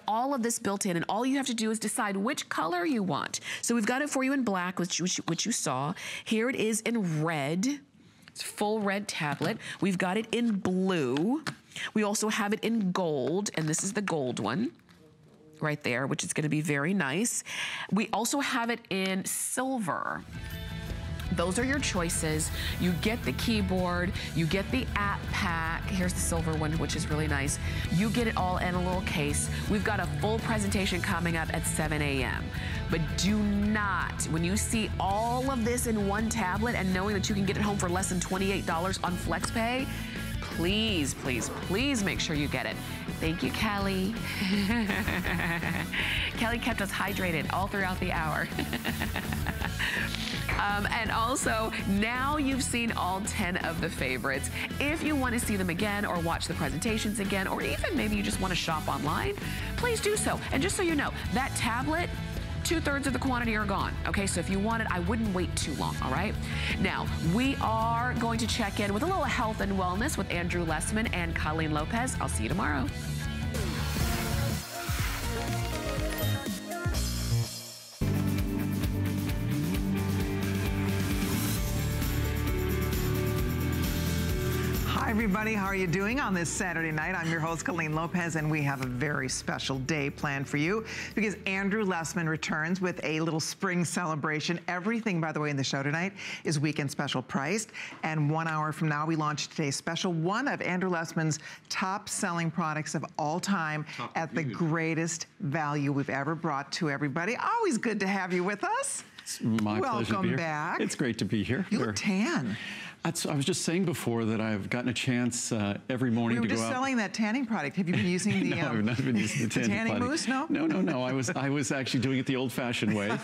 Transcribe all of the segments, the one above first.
all of this built in, and all you have to do is decide which color you want. So we've got it for you in black, which you saw. Here it is in red. It's full red tablet. We've got it in blue. We also have it in gold, and this is the gold one right there, which is gonna be very nice. We also have it in silver. Those are your choices. You get the keyboard, you get the app pack. Here's the silver one, which is really nice. You get it all in a little case. We've got a full presentation coming up at 7 a.m. But do not, when you see all of this in one tablet and knowing that you can get it home for less than $28 on FlexPay, please, please, please make sure you get it. Thank you, Kelly. Kelly kept us hydrated all throughout the hour. And also, now you've seen all 10 of the favorites. If you want to see them again or watch the presentations again, or even maybe you just want to shop online, please do so. And just so you know, that tablet, 2/3 of the quantity are gone. Okay, so if you want it, I wouldn't wait too long, all right? Now, we are going to check in with a little health and wellness with Andrew Lessman and Colleen Lopez. I'll see you tomorrow. Hi everybody, how are you doing on this Saturday night? I'm your host, Colleen Lopez, and we have a very special day planned for you because Andrew Lessman returns with a little spring celebration. Everything, by the way, in the show tonight is weekend special priced, and 1 hour from now, we launch today's special, one of Andrew Lessman's top selling products of all time at the greatest value we've ever brought to everybody. Always good to have you with us. It's my pleasure to be here. Welcome back. It's great to be here. You look tan. I was just saying before that I've gotten a chance every morning to go out. We were just selling that tanning product. Have you been using the no, I've not been using the tanning mousse? No? No. I was actually doing it the old-fashioned way.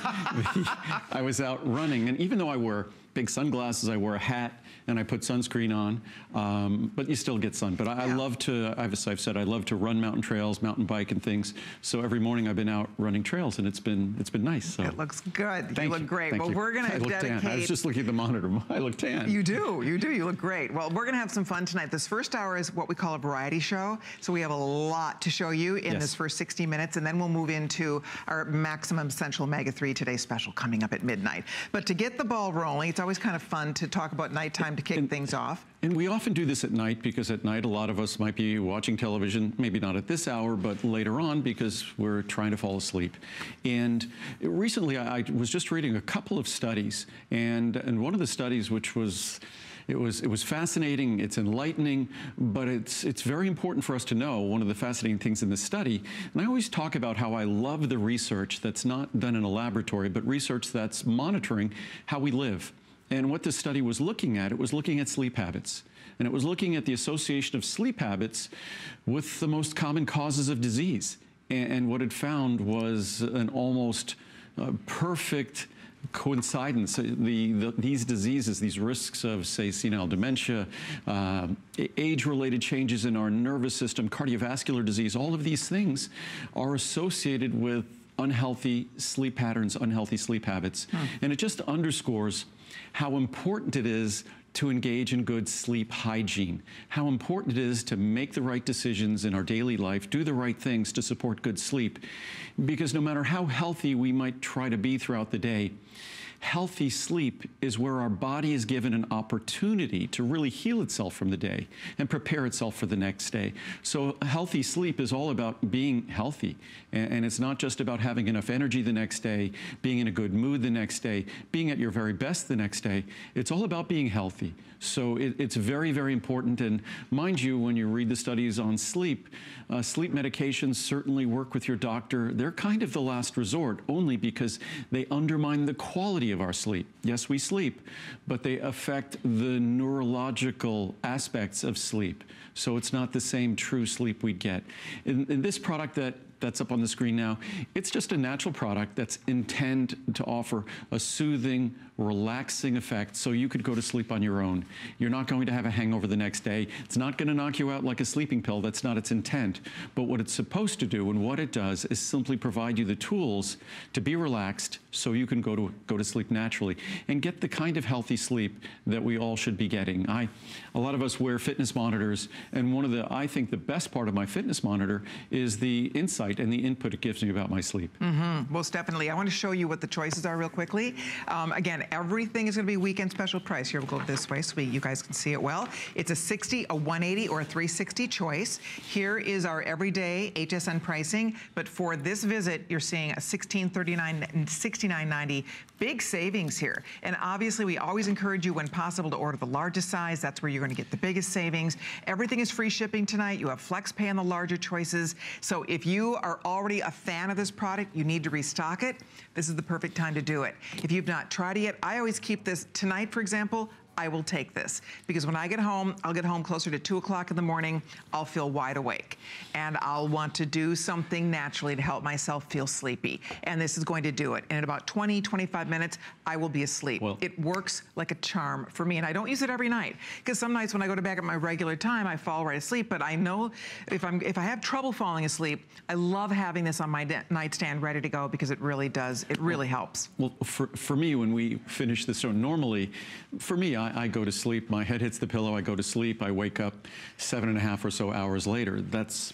I was out running, and even though I wore big sunglasses, I wore a hat, and I put sunscreen on, but you still get sun. But I love to, I've said, I love to run mountain trails, mountain bike and things. So every morning I've been out running trails, and it's been nice. So. It looks good. You look great. Thank well, you. we're going to dedicate. Tan. I was just looking at the monitor. I look tan. You do. You look great. Well, we're going to have some fun tonight. This first hour is what we call a variety show. So we have a lot to show you in this first 60 minutes, and then we'll move into our Maximum Essential Omega-3 Today special coming up at midnight. But to get the ball rolling, it's always kind of fun to talk about nighttime to kick things off. And we often do this at night because at night a lot of us might be watching television, maybe not at this hour, but later on because we're trying to fall asleep. And recently I was just reading a couple of studies, and one of the studies which was it was fascinating, it's enlightening, but it's very important for us to know one of the fascinating things in this study. And I always talk about how I love the research that's not done in a laboratory, but research that's monitoring how we live. And what this study was looking at, it was looking at sleep habits. And it was looking at the association of sleep habits with the most common causes of disease. And what it found was an almost perfect coincidence. These diseases, these risks of, say, senile dementia, age-related changes in our nervous system, cardiovascular disease, all of these things are associated with unhealthy sleep patterns, unhealthy sleep habits. And it just underscores how important it is to engage in good sleep hygiene, how important it is to make the right decisions in our daily life, do the right things to support good sleep. Because no matter how healthy we might try to be throughout the day, healthy sleep is where our body is given an opportunity to really heal itself from the day and prepare itself for the next day. So healthy sleep is all about being healthy. And it's not just about having enough energy the next day, being in a good mood the next day, being at your very best the next day. It's all about being healthy. So it's very, very important. And mind you, when you read the studies on sleep, sleep medications certainly work with your doctor. They're kind of the last resort, only because they undermine the quality of our sleep. Yes, we sleep, but they affect the neurological aspects of sleep. So it's not the same true sleep we get. In this product that's up on the screen now, it's just a natural product that's intended to offer a soothing, relaxing effect so you could go to sleep on your own. You're not going to have a hangover the next day. It's not going to knock you out like a sleeping pill. That's not its intent. But what it's supposed to do and what it does is simply provide you the tools to be relaxed so you can go to sleep naturally and get the kind of healthy sleep that we all should be getting. A lot of us wear fitness monitors, and one of I think the best part of my fitness monitor is the insight website and the input it gives me about my sleep. Most definitely. I want to show you what the choices are real quickly. Again, everything is going to be weekend special price. Here, we'll go this way so you guys can see it well. It's a 60, a 180, or a 360 choice. Here is our everyday HSN pricing, but for this visit, you're seeing a $16.39 and $69.90. Big savings here. And obviously, we always encourage you, when possible, to order the largest size. That's where you're going to get the biggest savings. Everything is free shipping tonight. You have flex pay on the larger choices. So if you are already a fan of this product, you need to restock it. This is the perfect time to do it. If you've not tried it yet, I always keep this tonight, for example. I will take this because when I get home, I'll get home closer to 2 o'clock in the morning. I'll feel wide awake and I'll want to do something naturally to help myself feel sleepy. And this is going to do it. And in about 20, 25 minutes, I will be asleep. Well, it works like a charm for me. And I don't use it every night because some nights when I go to bed at my regular time, I fall right asleep. But I know if I have trouble falling asleep, I love having this on my nightstand ready to go because it really does. It really helps. Well, for me, when we finish this show, normally, for me, I go to sleep, my head hits the pillow, I go to sleep, I wake up 7.5 or so hours later.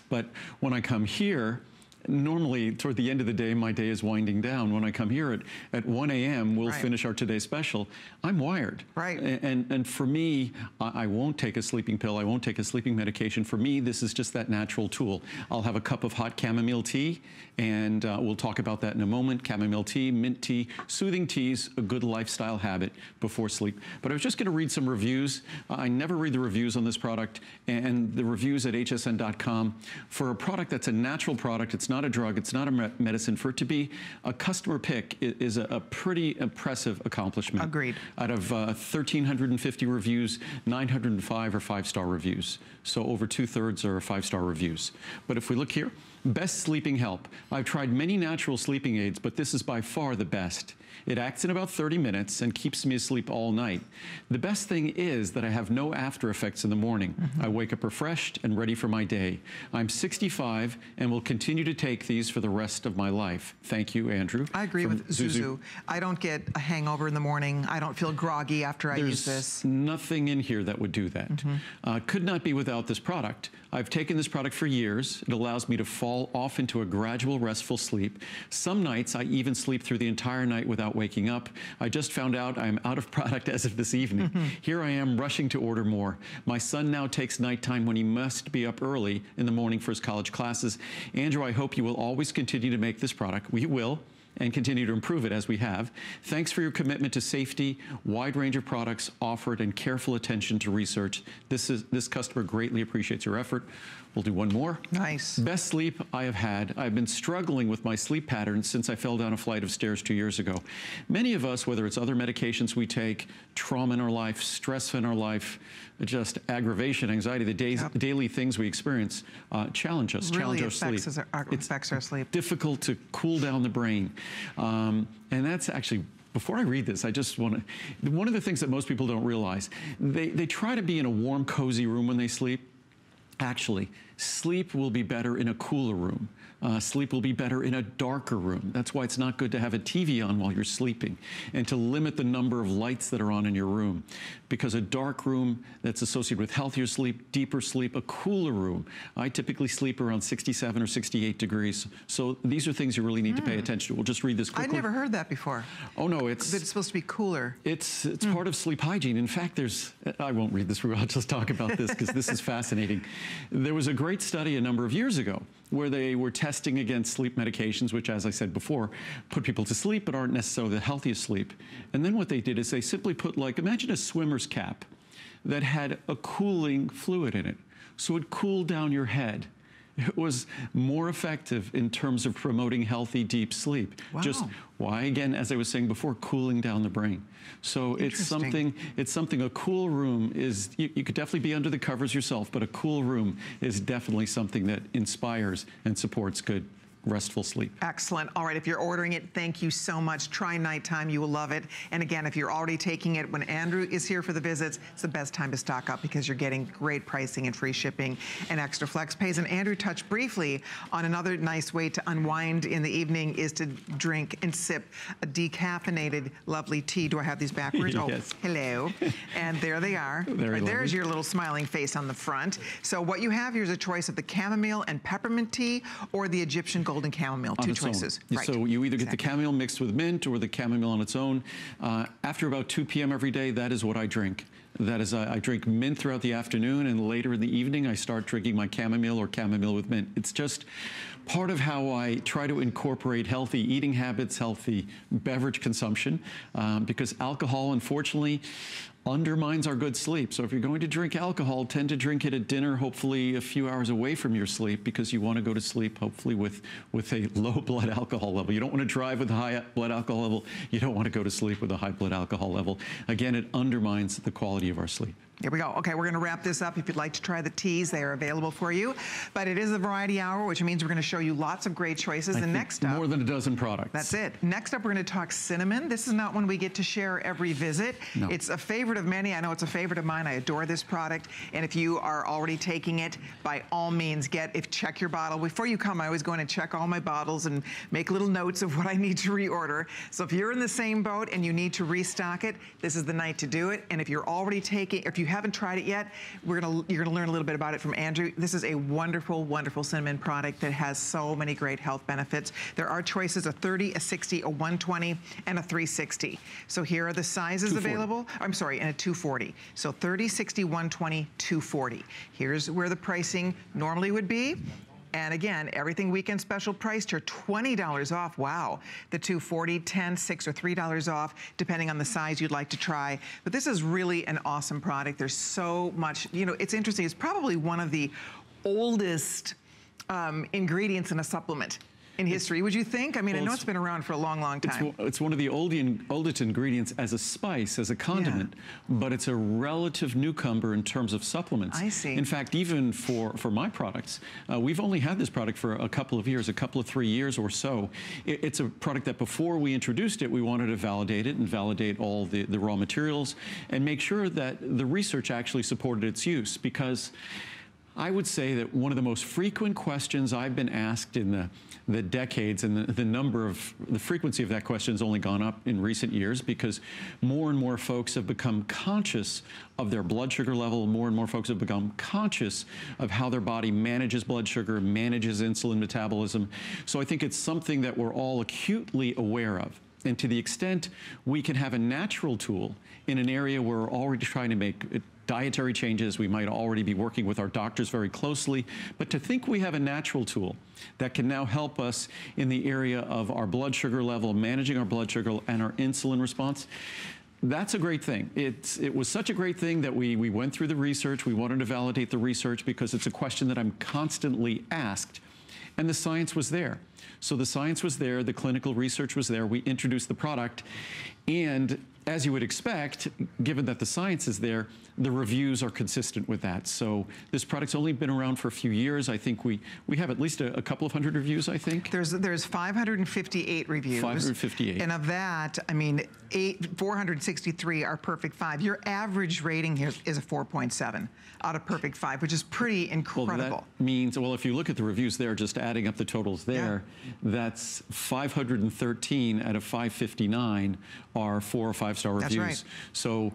But when I come here, normally toward the end of the day, my day is winding down. When I come here at 1 a.m., we'll finish our Today Special. I'm wired. Right. And for me, I won't take a sleeping pill. I won't take a sleeping medication. For me, this is just that natural tool. I'll have a cup of hot chamomile tea, and we'll talk about that in a moment. Chamomile tea, mint tea, soothing teas, a good lifestyle habit before sleep. But I was just going to read some reviews. I never read the reviews on this product, and the reviews at hsn.com. For a product that's a natural product, it's not a drug, it's not a medicine. For it to be a customer pick is a pretty impressive accomplishment. Agreed. Out of 1,350 reviews, 905 are 5-star reviews. So over 2/3 are 5-star reviews. But if we look here, best sleeping help. I've tried many natural sleeping aids, but this is by far the best. It acts in about 30 minutes and keeps me asleep all night. The best thing is that I have no after effects in the morning. I wake up refreshed and ready for my day. I'm 65 and will continue to take these for the rest of my life. Thank you, Andrew. I agree with Zuzu. I don't get a hangover in the morning. I don't feel groggy after I use this. There's nothing in here that would do that. Could not be without this product. I've taken this product for years. It allows me to fall off into a gradual, restful sleep. Some nights, I even sleep through the entire night without waking up. I just found out I'm out of product as of this evening. Here I am rushing to order more. My son now takes nighttime when he must be up early in the morning for his college classes. Andrew, I hope you will always continue to make this product. We will. And continue to improve it as we have. Thanks for your commitment to safety, wide range of products offered, and careful attention to research. This customer greatly appreciates your effort. We'll do one more. Nice. Best sleep I have had. I've been struggling with my sleep patterns since I fell down a flight of stairs 2 years ago. Many of us, whether it's other medications we take, trauma in our life, stress in our life, just aggravation, anxiety, the daily things we experience, challenge us, challenge our sleep. Affects our sleep. Difficult to cool down the brain. And that's actually, before I read this, I just want to, one of the things that most people don't realize, they try to be in a warm, cozy room when they sleep. Actually, sleep will be better in a cooler room. Sleep will be better in a darker room. That's why it's not good to have a TV on while you're sleeping and to limit the number of lights that are on in your room. Because a dark room that's associated with healthier sleep, deeper sleep, a cooler room. I typically sleep around 67 or 68 degrees. So these are things you really need to pay attention to. We'll just read this quickly. I'd never heard that before. Oh no, it's supposed to be cooler. It's part of sleep hygiene. In fact, I won't read this, I'll just talk about this because this is fascinating. There was a great study a number of years ago where they were testing against sleep medications, which, as I said before, put people to sleep but aren't necessarily the healthiest sleep. And then what they did is they simply put, like, imagine a swimmer's cap that had a cooling fluid in it. So it cooled down your head. It was more effective in terms of promoting healthy, deep sleep. Wow. Just why, again, as I was saying before, cooling down the brain. So it's something, a cool room is, you could definitely be under the covers yourself, but a cool room is definitely something that inspires and supports good, restful sleep. Excellent. All right, if you're ordering it, thank you so much. Try nighttime, you will love it. And again, if you're already taking it, when Andrew is here for the visits, it's the best time to stock up because you're getting great pricing and free shipping and extra flex pays. And Andrew touched briefly on another nice way to unwind in the evening is to drink and sip a decaffeinated, lovely tea. Do I have these backwards? Yes. Oh, hello. And there they are. There's your little smiling face on the front. So what you have here is a choice of the chamomile and peppermint tea or the Egyptian golden chamomile, two choices. Right. So you either get the chamomile mixed with mint or the chamomile on its own. After about 2 p.m. every day, that is what I drink. That is, I drink mint throughout the afternoon, and later in the evening, I start drinking my chamomile or chamomile with mint. It's just part of how I try to incorporate healthy eating habits, healthy beverage consumption, because alcohol, unfortunately, undermines our good sleep. So if you're going to drink alcohol, tend to drink it at dinner, hopefully a few hours away from your sleep, because you want to go to sleep hopefully with a low blood alcohol level. You don't want to drive with a high blood alcohol level. You don't want to go to sleep with a high blood alcohol level. Again, it undermines the quality of our sleep. Here we go. Okay, we're going to wrap this up. If you'd like to try the teas, they are available for you. But it is a variety hour, which means we're going to show you lots of great choices. And next up, more than a dozen products. That's it. Next up, we're going to talk cinnamon. This is not one we get to share every visit. No. It's a favorite of many. I know it's a favorite of mine. I adore this product. And if you are already taking it, by all means, check your bottle. Before you come, I always go in and check all my bottles and make little notes of what I need to reorder. So if you're in the same boat and you need to restock it, this is the night to do it. And if you're already taking, if you haven't tried it yet, you're gonna learn a little bit about it from Andrew. This is a wonderful, wonderful cinnamon product that has so many great health benefits. There are choices: a 30, a 60, a 120, and a 360. So here are the sizes available. I'm sorry, and a 240. So 30, 60, 120, 240. Here's where the pricing normally would be. And again, everything weekend special priced here, $20 off. Wow. The 240, 10, 6, or $3 off, depending on the size you'd like to try. But this is really an awesome product. There's so much, you know, it's interesting. It's probably one of the oldest ingredients in a supplement in history, would you think? I mean, well, I know it's been around for a long, long time. It's one of the oldest ingredients as a spice, as a condiment, but it's a relative newcomer in terms of supplements. I see. In fact, even for my products, we've only had this product for a couple of years, 3 years or so. It's a product that before we introduced it, we wanted to validate it and validate all the raw materials and make sure that the research actually supported its use, because I would say that one of the most frequent questions I've been asked in the decades, and the frequency of that question has only gone up in recent years, because more and more folks have become conscious of their blood sugar level. More and more folks have become conscious of how their body manages blood sugar, manages insulin metabolism. So I think it's something that we're all acutely aware of. And to the extent we can have a natural tool in an area where we're already trying to make dietary changes, we might already be working with our doctors very closely, but to think we have a natural tool that can now help us in the area of our blood sugar level, managing our blood sugar and our insulin response, that's a great thing. It was such a great thing that we went through the research. We wanted to validate the research because it's a question that I'm constantly asked. And the science was there. So the science was there, the clinical research was there, we introduced the product, and as you would expect, given that the science is there, the reviews are consistent with that. So this product's only been around for a few years. I think we have at least a couple of hundred reviews, I think. There's 558 reviews. 558. And of that, I mean, 463 are perfect 5. Your average rating here is a 4.7 out of perfect 5, which is pretty incredible. Well, that means, well, if you look at the reviews there, just adding up the totals there, that's 513 out of 559 are 4 or 5-star reviews. That's right. So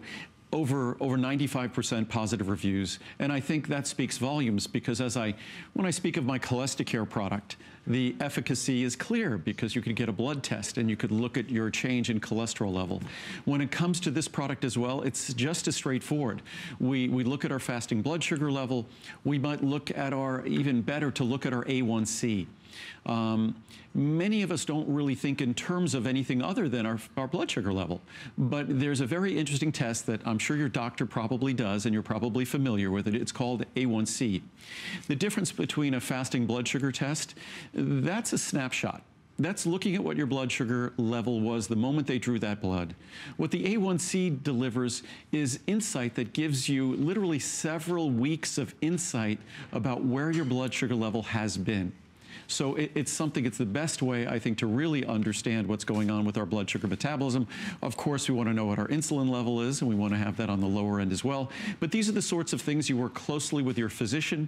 over 95% positive reviews, and I think that speaks volumes, because when I speak of my Cholesterol product, the efficacy is clear, because you could get a blood test and you could look at your change in cholesterol level. When it comes to this product as well, it's just as straightforward. We look at our fasting blood sugar level. We might look at even better to look at our A1C. Many of us don't really think in terms of anything other than our blood sugar level. But there's a very interesting test that I'm sure your doctor probably does, and you're probably familiar with it. It's called A1C. The difference between a fasting blood sugar test, that's a snapshot. That's looking at what your blood sugar level was the moment they drew that blood. What the A1C delivers is insight that gives you literally several weeks of insight about where your blood sugar level has been. So it's the best way, I think, to really understand what's going on with our blood sugar metabolism. Of course, we want to know what our insulin level is, and we want to have that on the lower end as well. But these are the sorts of things you work closely with your physician.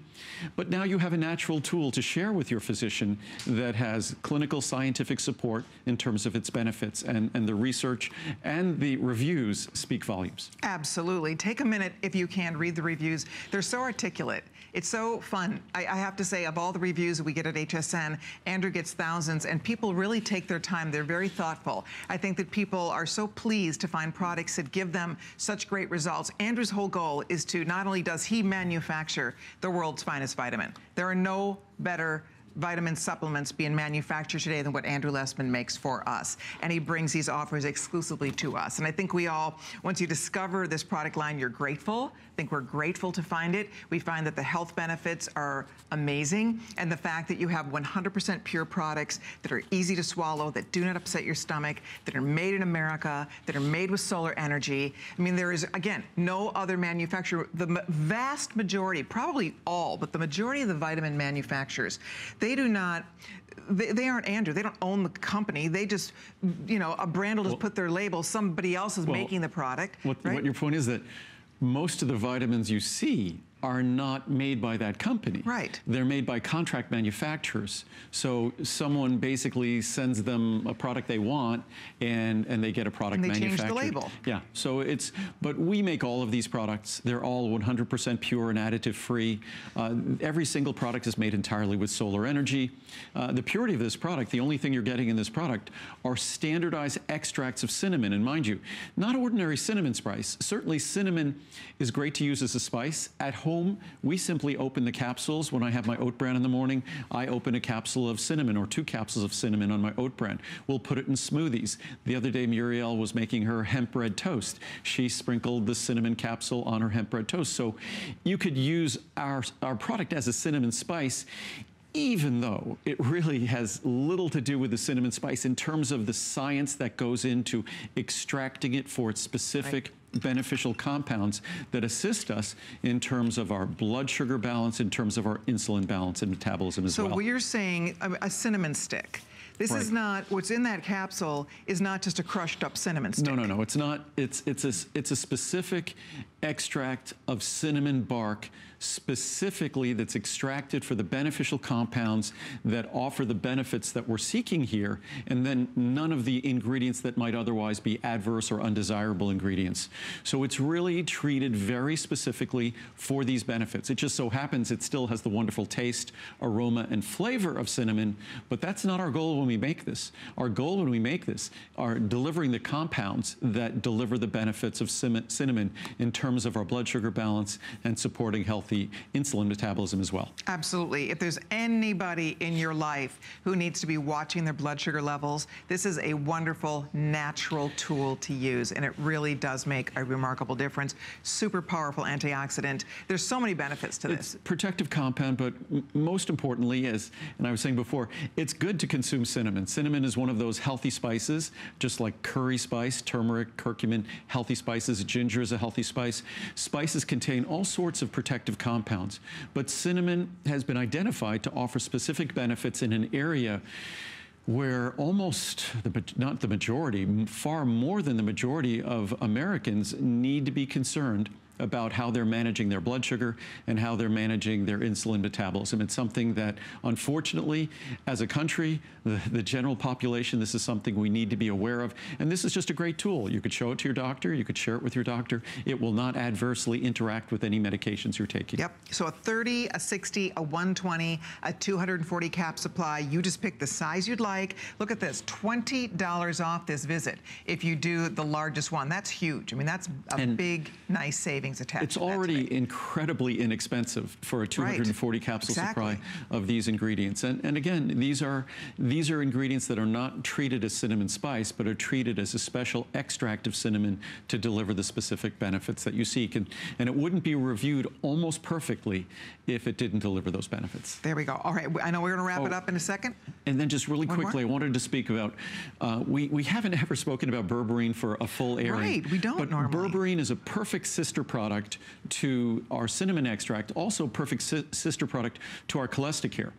But now you have a natural tool to share with your physician that has clinical scientific support in terms of its benefits, and the research and the reviews speak volumes. Absolutely. Take a minute, if you can, read the reviews. They're so articulate. It's so fun. I have to say, of all the reviews that we get at HSN, HSN. Andrew gets thousands, and people really take their time. They're very thoughtful. I think that people are so pleased to find products that give them such great results. Andrew's whole goal is to, not only does he manufacture the world's finest vitamin, there are no better vitamin supplements being manufactured today than what Andrew Lessman makes for us. And he brings these offers exclusively to us. And I think we all, once you discover this product line, you're grateful. I think we're grateful to find it. We find that the health benefits are amazing. And the fact that you have 100% pure products that are easy to swallow, that do not upset your stomach, that are made in America, that are made with solar energy. I mean, there is, again, no other manufacturer. The vast majority, probably all, but the majority of the vitamin manufacturers, they do not, they aren't Andrew. They don't own the company. They just, you know, a brand will just put their label. Somebody else is making the product. What your point is that most of the vitamins you see are not made by that company. Right. They're made by contract manufacturers. So someone basically sends them a product they want, and they get a product manufactured. And they change the label. Yeah, so it's, but we make all of these products. They're all 100% pure and additive free. Every single product is made entirely with solar energy. The purity of this product, the only thing you're getting in this product are standardized extracts of cinnamon. And mind you, not ordinary cinnamon spice. Certainly cinnamon is great to use as a spice. At home, we simply open the capsules. When I have my oat bran in the morning, I open a capsule of cinnamon or 2 capsules of cinnamon on my oat bran. We'll put it in smoothies. The other day, Muriel was making her hemp bread toast. She sprinkled the cinnamon capsule on her hemp bread toast. So you could use our product as a cinnamon spice, even though it really has little to do with the cinnamon spice in terms of the science that goes into extracting it for its specific beneficial compounds that assist us in terms of our blood sugar balance, in terms of our insulin balance and metabolism as well. So you're saying a cinnamon stick. This is not, what's in that capsule is not just a crushed up cinnamon stick. No, it's not. It's a specific extract of cinnamon bark specifically that's extracted for the beneficial compounds that offer the benefits that we're seeking here, and then none of the ingredients that might otherwise be adverse or undesirable ingredients. So it's really treated very specifically for these benefits. It just so happens it still has the wonderful taste, aroma, and flavor of cinnamon, but that's not our goal when we make this. Our goal when we make this are delivering the compounds that deliver the benefits of cinnamon in terms of our blood sugar balance and supporting healthy insulin metabolism as well. Absolutely. If there's anybody in your life who needs to be watching their blood sugar levels, this is a wonderful natural tool to use, and it really does make a remarkable difference. Super powerful antioxidant. There's so many benefits to this. It's protective compound, but most importantly, and I was saying before, it's good to consume cinnamon. Cinnamon is one of those healthy spices, just like curry spice, turmeric, curcumin, healthy spices. Ginger is a healthy spice. Spices contain all sorts of protective compounds, but cinnamon has been identified to offer specific benefits in an area where almost, not the majority, far more than the majority of Americans need to be concerned about how they're managing their blood sugar and how they're managing their insulin metabolism. It's something that, unfortunately, as a country, the general population, this is something we need to be aware of. And this is just a great tool. You could show it to your doctor. You could share it with your doctor. It will not adversely interact with any medications you're taking. Yep. So a 30, a 60, a 120, a 240 cap supply. You just pick the size you'd like. Look at this, $20 off this visit if you do the largest one. That's huge. I mean, that's a big, nice savings attached. It's already incredibly inexpensive for a 240 capsule supply of these ingredients. And again, these are ingredients that are not treated as cinnamon spice, but are treated as a special extract of cinnamon to deliver the specific benefits that you seek. And it wouldn't be reviewed almost perfectly if it didn't deliver those benefits. There we go. All right, I know we're going to wrap it up in a second. And then just really quickly, I wanted to speak about, we haven't ever spoken about berberine for a full airing. Right, we don't normally. But berberine is a perfect sister product to our cinnamon extract, also perfect sister product to our Cholesterol.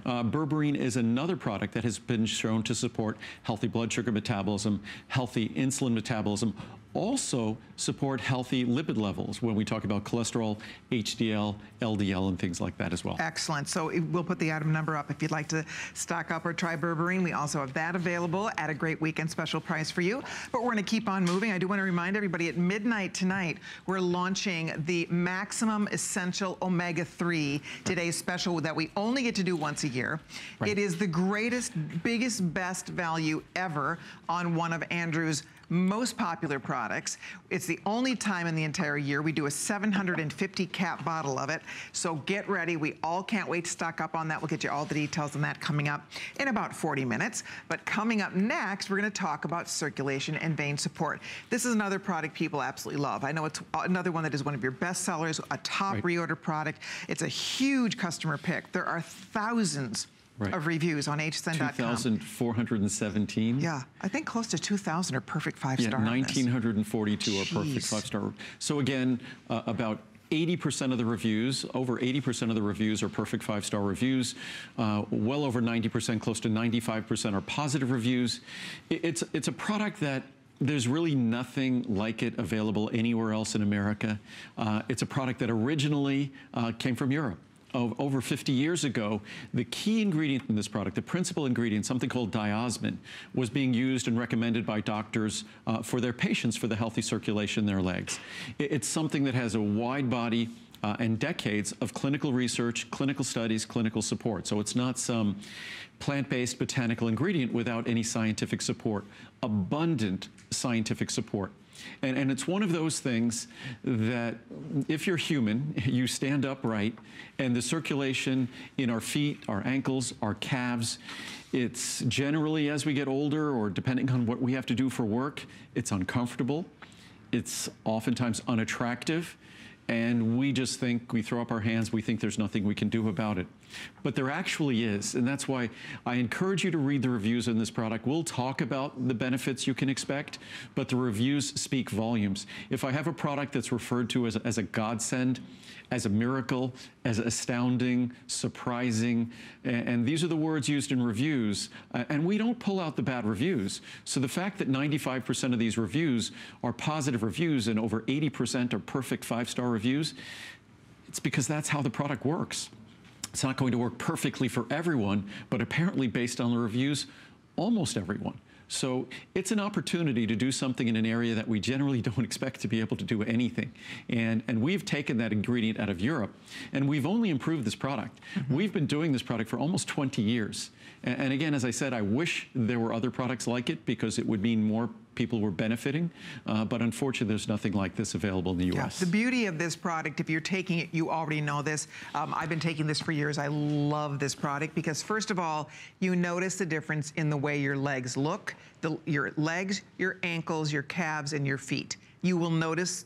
Berberine is another product that has been shown to support healthy blood sugar metabolism, healthy insulin metabolism, also support healthy lipid levels when we talk about cholesterol, HDL, LDL, and things like that as well. Excellent. So we'll put the item number up if you'd like to stock up or try berberine. We also have that available at a great weekend special price for you. But we're going to keep on moving. I do want to remind everybody at midnight tonight, we're launching the Maximum Essential Omega-3 today's special that we only get to do once a year. Right. It is the greatest, biggest, best value ever on one of Andrew's most popular products. It's the only time in the entire year we do a 750 cap bottle of it. So get ready. We all can't wait to stock up on that. We'll get you all the details on that coming up in about 40 minutes. But coming up next, we're going to talk about circulation and vein support. This is another product people absolutely love. I know it's another one that is one of your best sellers, a top reorder product. It's a huge customer pick. There are thousands of reviews on hsn.com. 2,417. Yeah, I think close to 2,000 are perfect 5-star. Yeah, 1,942 are perfect 5-star. So again, about 80% of the reviews, over 80% of the reviews are perfect 5-star reviews. Well over 90%, close to 95% are positive reviews. It's a product that there's really nothing like it available anywhere else in America. It's a product that originally came from Europe. Over 50 years ago, the key ingredient in this product, the principal ingredient, something called diosmin, was being used and recommended by doctors for their patients for the healthy circulation in their legs. It's something that has a wide body and decades of clinical research, clinical studies, clinical support. So it's not some plant-based botanical ingredient without any scientific support, abundant scientific support. And it's one of those things that if you're human, you stand upright, and the circulation in our feet, our ankles, our calves, it's generally as we get older, or depending on what we have to do for work, it's uncomfortable, it's oftentimes unattractive, and we just think, we throw up our hands, we think there's nothing we can do about it. But there actually is, and that's why I encourage you to read the reviews on this product. We'll talk about the benefits you can expect, but the reviews speak volumes. If I have a product that's referred to as a godsend, as a miracle, as astounding, surprising, and these are the words used in reviews, and we don't pull out the bad reviews. So the fact that 95% of these reviews are positive reviews and over 80% are perfect 5-star reviews, it's because that's how the product works. It's not going to work perfectly for everyone, but apparently based on the reviews, almost everyone. So it's an opportunity to do something in an area that we generally don't expect to be able to do anything. And we've taken that ingredient out of Europe, and we've only improved this product. We've been doing this product for almost 20 years. And again, as I said, I wish there were other products like it because it would mean more people were benefiting, but unfortunately there's nothing like this available in the US. Yeah, the beauty of this product, if you're taking it, you already know this. I've been taking this for years. I love this product because first of all, you notice the difference in the way your legs look, your legs, your ankles, your calves, and your feet. You will notice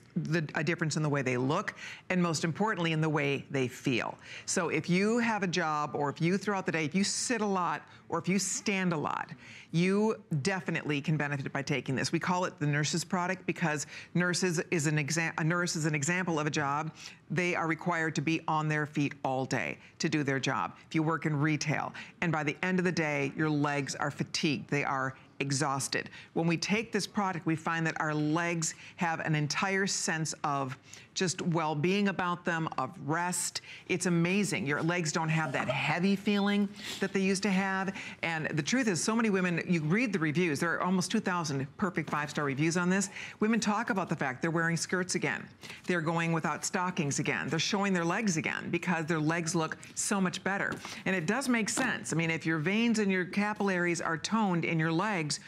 a difference in the way they look, and most importantly, in the way they feel. So if you have a job, or if you throughout the day, if you sit a lot, or if you stand a lot, you definitely can benefit by taking this. We call it the nurse's product because a nurse is an example of a job. They are required to be on their feet all day to do their job. If you work in retail, and by the end of the day, your legs are fatigued, they are exhausted. When we take this product, we find that our legs have an entire sense of just well-being about them, of rest. It's amazing. Your legs don't have that heavy feeling that they used to have. And the truth is, so many women, you read the reviews, there are almost 2,000 perfect 5-star reviews on this. Women talk about the fact they're wearing skirts again. They're going without stockings again. They're showing their legs again because their legs look so much better. And it does make sense. I mean, if your veins and your capillaries are toned in your legs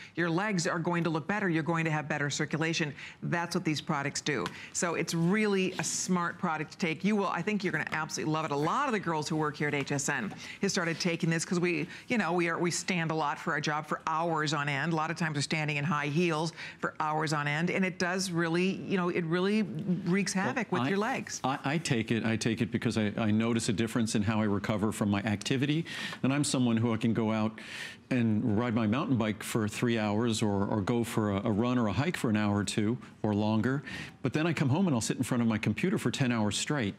are going to look better. You're going to have better circulation. That's what these products do. So it's really a smart product to take. You will, I think you're going to absolutely love it. A lot of the girls who work here at HSN have started taking this because we stand a lot for our job for hours on end. A lot of times we're standing in high heels for hours on end, and it does really, it really wreaks havoc with your legs. I take it because I notice a difference in how I recover from my activity, and I'm someone who I can go out and ride my mountain bike for 3 hours or go for a run or a hike for an hour or two or longer. But then I come home and I'll sit in front of my computer for 10 hours straight.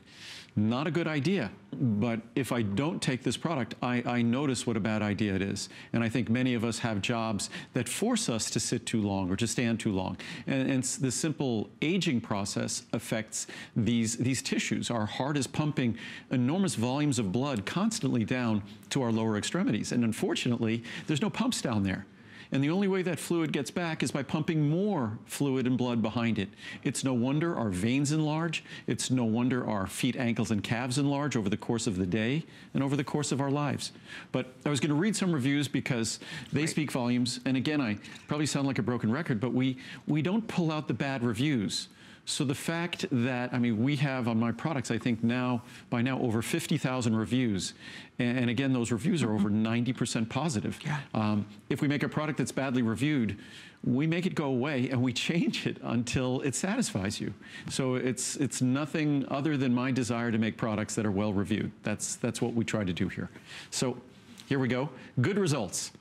Not a good idea. But if I don't take this product, I notice what a bad idea it is. And I think many of us have jobs that force us to sit too long or to stand too long. And the simple aging process affects these tissues. Our heart is pumping enormous volumes of blood constantly down to our lower extremities. And unfortunately, there's no pumps down there. And the only way that fluid gets back is by pumping more fluid and blood behind it. It's no wonder our veins enlarge. It's no wonder our feet, ankles, and calves enlarge over the course of the day and over the course of our lives. But I was going to read some reviews because they speak volumes. And again, I probably sound like a broken record, but we don't pull out the bad reviews. So the fact that, I mean, we have on my products, I think by now over 50,000 reviews. And again, those reviews are over 90% positive. Yeah. If we make a product that's badly reviewed, we make it go away and we change it until it satisfies you. So it's nothing other than my desire to make products that are well reviewed. That's what we try to do here. So here we go. Good results.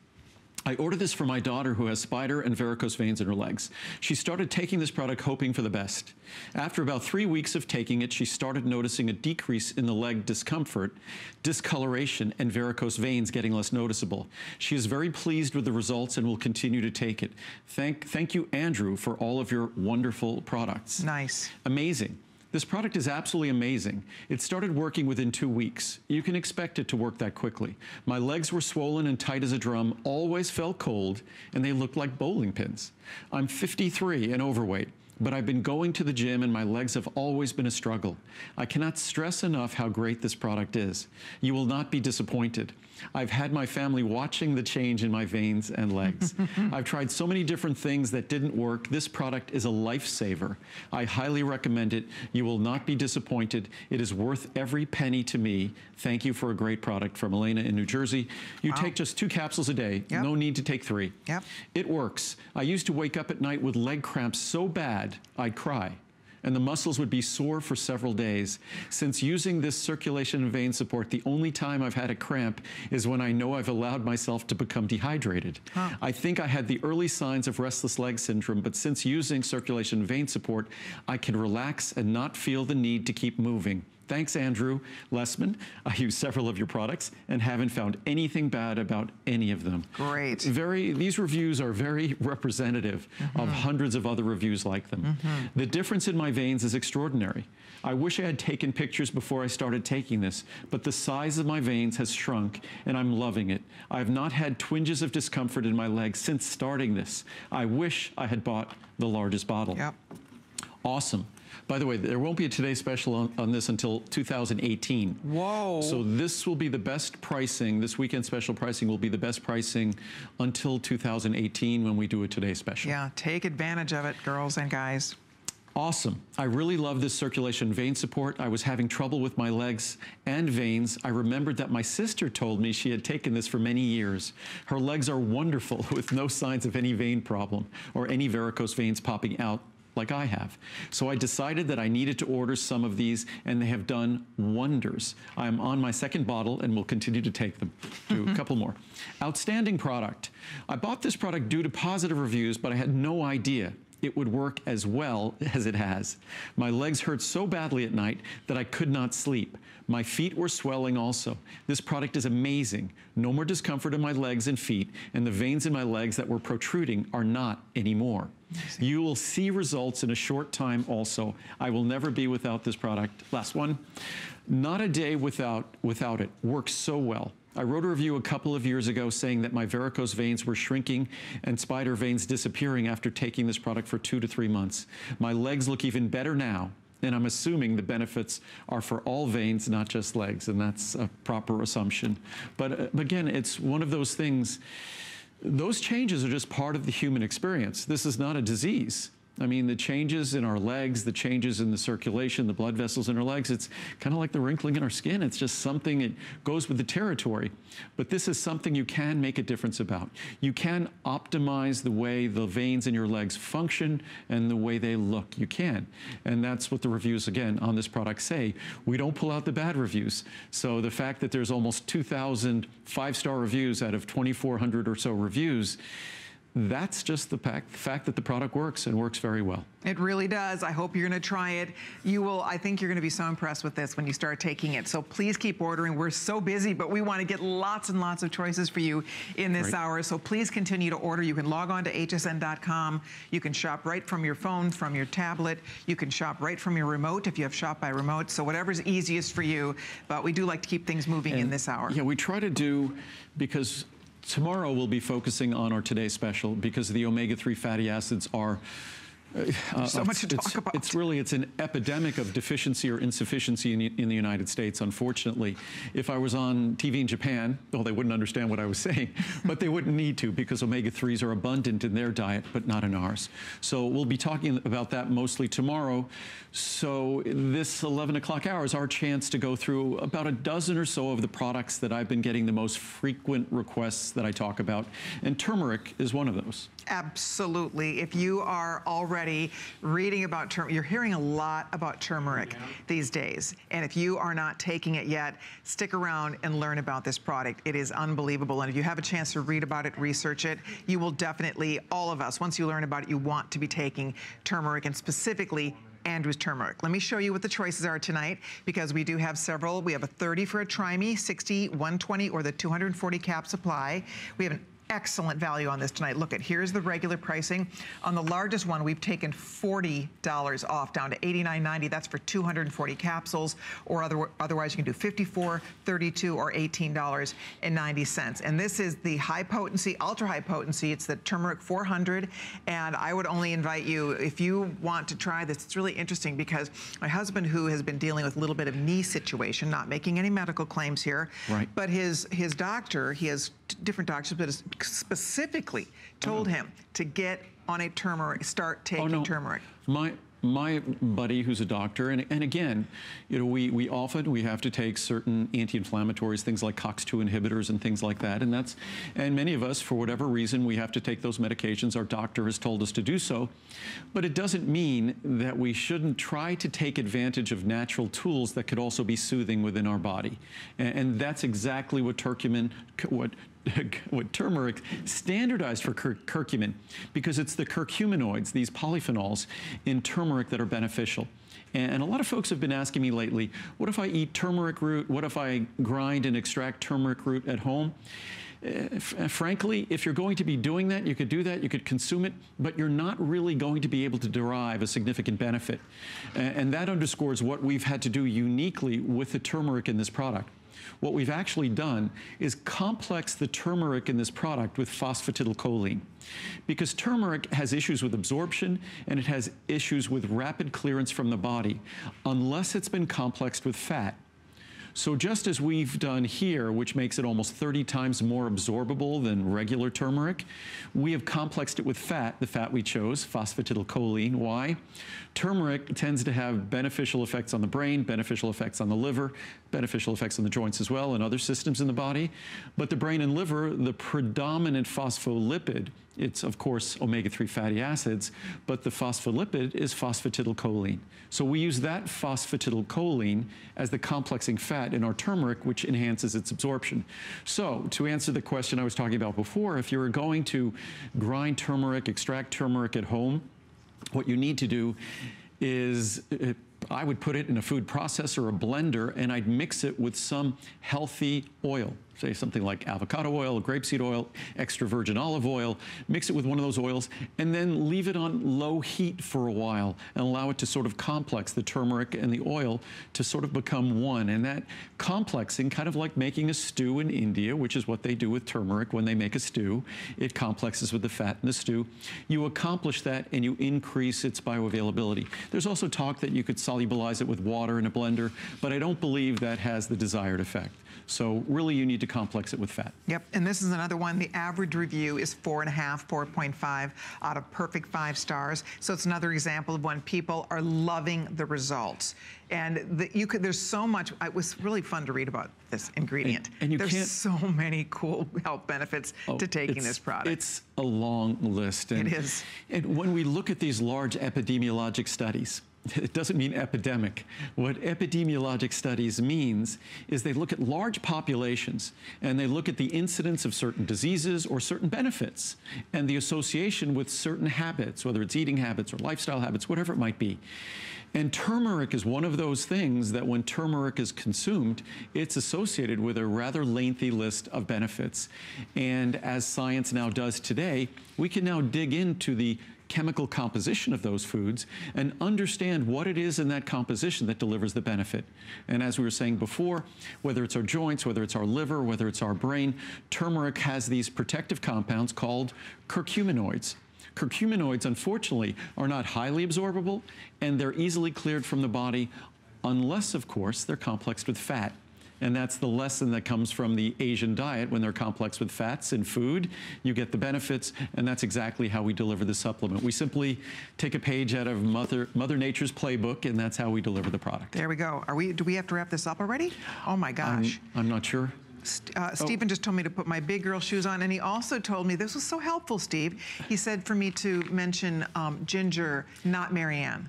I ordered this for my daughter who has spider and varicose veins in her legs. She started taking this product hoping for the best. After about 3 weeks of taking it, she started noticing a decrease in the leg discomfort, discoloration, and varicose veins getting less noticeable. She is very pleased with the results and will continue to take it. Thank you, Andrew, for all of your wonderful products. Nice. Amazing. This product is absolutely amazing. It started working within 2 weeks. You can expect it to work that quickly. My legs were swollen and tight as a drum, always felt cold, and they looked like bowling pins. I'm 53 and overweight, but I've been going to the gym and my legs have always been a struggle. I cannot stress enough how great this product is. You will not be disappointed. I've had my family watching the change in my veins and legs. I've tried so many different things that didn't work. This product is a lifesaver. I highly recommend it. You will not be disappointed. It is worth every penny to me. Thank you for a great product from Elena in New Jersey. You take just 2 capsules a day. Yep. No need to take 3. Yep. It works. I used to wake up at night with leg cramps so bad, I'd cry, and the muscles would be sore for several days. Since using this circulation and vein support, the only time I've had a cramp is when I know I've allowed myself to become dehydrated. I think I had the early signs of restless leg syndrome, but since using circulation and vein support, I can relax and not feel the need to keep moving. Thanks, Andrew. Lessman, I use several of your products and haven't found anything bad about any of them. Great. These reviews are very representative of hundreds of other reviews like them. The difference in my veins is extraordinary. I wish I had taken pictures before I started taking this, but the size of my veins has shrunk and I'm loving it. I have not had twinges of discomfort in my legs since starting this. I wish I had bought the largest bottle. Yep. Awesome. By the way, there won't be a Today Special on this until 2018. Whoa. So this will be the best pricing, this weekend special pricing will be the best pricing until 2018 when we do a Today Special. Yeah, take advantage of it, girls and guys. Awesome. I really love this circulation vein support. I was having trouble with my legs and veins. I remembered that my sister told me she had taken this for many years. Her legs are wonderful with no signs of any vein problem or any varicose veins popping out like I have. So I decided that I needed to order some of these, and they have done wonders. I'm on my 2nd bottle and will continue to take them. Do a couple more. Outstanding product. I bought this product due to positive reviews, but I had no idea it would work as well as it has. My legs hurt so badly at night that I could not sleep. My feet were swelling also. This product is amazing. No more discomfort in my legs and feet, and the veins in my legs that were protruding are not anymore. Amazing. You will see results in a short time also. I will never be without this product. Last one. Not a day without it. Works so well. I wrote a review a couple of years ago saying that my varicose veins were shrinking and spider veins disappearing after taking this product for 2 to 3 months. My legs look even better now, and I'm assuming the benefits are for all veins, not just legs, and that's a proper assumption. But again, it's one of those things, those changes are just part of the human experience. This is not a disease. I mean, the changes in our legs, the changes in the circulation, the blood vessels in our legs, it's kind of like the wrinkling in our skin. It's just something that goes with the territory. But this is something you can make a difference about. You can optimize the way the veins in your legs function and the way they look. You can. And that's what the reviews, again, on this product say. We don't pull out the bad reviews. So the fact that there's almost 2,000 5-star reviews out of 2,400 or so reviews, that's just the fact that the product works and works very well. It really does. I hope you're going to try it. I think you're going to be so impressed with this when you start taking it. So please keep ordering. We're so busy, but we want to get lots and lots of choices for you in this hour. So please continue to order. You can log on to hsn.com. You can shop right from your phone, from your tablet. You can shop right from your remote if you have shop by remote. So whatever's easiest for you. But we do like to keep things moving in this hour. Yeah, we try to do, because tomorrow we'll be focusing on our Today Special, because the omega-3 fatty acids are so much to talk about. It's an epidemic of deficiency or insufficiency in the United States, unfortunately. If I was on TV in Japan, well, they wouldn't understand what I was saying, but they wouldn't need to, because omega-3s are abundant in their diet, but not in ours. So we'll be talking about that mostly tomorrow. So this 11 o'clock hour is our chance to go through about a dozen or so of the products that I've been getting the most frequent requests that I talk about, and turmeric is one of those. Absolutely. If you are already reading about turmeric, you're hearing a lot about turmeric these days. And if you are not taking it yet, stick around and learn about this product. It is unbelievable. And if you have a chance to read about it, research it, you will definitely, all of us, once you learn about it, you want to be taking turmeric, and specifically Andrew's turmeric. Let me show you what the choices are tonight, because we do have several. We have a 30 for a Try-Me, 60, 120, or the 240 cap supply. We have an excellent value on this tonight. Look, here's the regular pricing. On the largest one, we've taken $40 off, down to $89.90. That's for 240 capsules, or otherwise you can do $54, $32, or $18.90. And this is the high potency, ultra high potency. It's the turmeric 400. And I would only invite you, if you want to try this, it's really interesting, because my husband, who has been dealing with a little bit of knee situation, not making any medical claims here, but his doctor, he has different doctors, but specifically told him to get on a turmeric, start taking turmeric. My buddy, who's a doctor, and again, you know, we often have to take certain anti-inflammatories, things like COX-2 inhibitors and things like that, and many of us, for whatever reason, we have to take those medications. Our doctor has told us to do so, but it doesn't mean that we shouldn't try to take advantage of natural tools that could also be soothing within our body, and that's exactly what turmeric standardized for curcumin, because it's the curcuminoids, these polyphenols in turmeric, that are beneficial. And a lot of folks have been asking me lately, what if I eat turmeric root? What if I grind and extract turmeric root at home? Frankly, if you're going to be doing that, you could do that, you could consume it, but you're not really going to be able to derive a significant benefit. And that underscores what we've had to do uniquely with the turmeric in this product. What we've actually done is complex the turmeric in this product with phosphatidylcholine, because turmeric has issues with absorption and it has issues with rapid clearance from the body unless it's been complexed with fat. So just as we've done here, which makes it almost 30 times more absorbable than regular turmeric, we have complexed it with fat, the fat we chose, phosphatidylcholine. Why? Turmeric tends to have beneficial effects on the brain, beneficial effects on the liver, beneficial effects on the joints as well, and other systems in the body. But the brain and liver, the predominant phospholipid, it's of course omega-3 fatty acids, but the phospholipid is phosphatidylcholine. So we use that phosphatidylcholine as the complexing fat in our turmeric, which enhances its absorption. So to answer the question I was talking about before, if you're going to grind turmeric, extract turmeric at home, what you need to do is, I would put it in a food processor or a blender, and I'd mix it with some healthy oil. Say something like avocado oil, grapeseed oil, extra virgin olive oil, mix it with one of those oils, and then leave it on low heat for a while and allow it to sort of complex, the turmeric and the oil to sort of become one. And that complexing, kind of like making a stew in India, which is what they do with turmeric when they make a stew, it complexes with the fat in the stew. You accomplish that and you increase its bioavailability. There's also talk that you could solubilize it with water in a blender, but I don't believe that has the desired effect. So really you need to complex it with fat. Yep, and this is another one. The average review is 4.5, 4.5 out of perfect 5 stars. So it's another example of when people are loving the results. And there's so much, it was really fun to read about this ingredient. And there's so many cool health benefits to taking this product. It's a long list. And, it is. And when we look at these large epidemiologic studies, it doesn't mean epidemic. What epidemiologic studies means is they look at large populations and they look at the incidence of certain diseases or certain benefits and the association with certain habits, whether it's eating habits or lifestyle habits, whatever it might be. And turmeric is one of those things that when turmeric is consumed, it's associated with a rather lengthy list of benefits. And as science now does today, we can now dig into the chemical composition of those foods and understand what it is in that composition that delivers the benefit. And as we were saying before, whether it's our joints, whether it's our liver, whether it's our brain, turmeric has these protective compounds called curcuminoids. Curcuminoids, unfortunately, are not highly absorbable, and they're easily cleared from the body unless, of course, they're complexed with fat. And that's the lesson that comes from the Asian diet. When they're complex with fats in food, you get the benefits, and that's exactly how we deliver the supplement. We simply take a page out of Mother Nature's playbook, and that's how we deliver the product. There we go. Do we have to wrap this up already? Oh my gosh. I'm not sure. Stephen just told me to put my big girl shoes on, and he also told me, this was so helpful, Steve. He said for me to mention Ginger, not Marianne.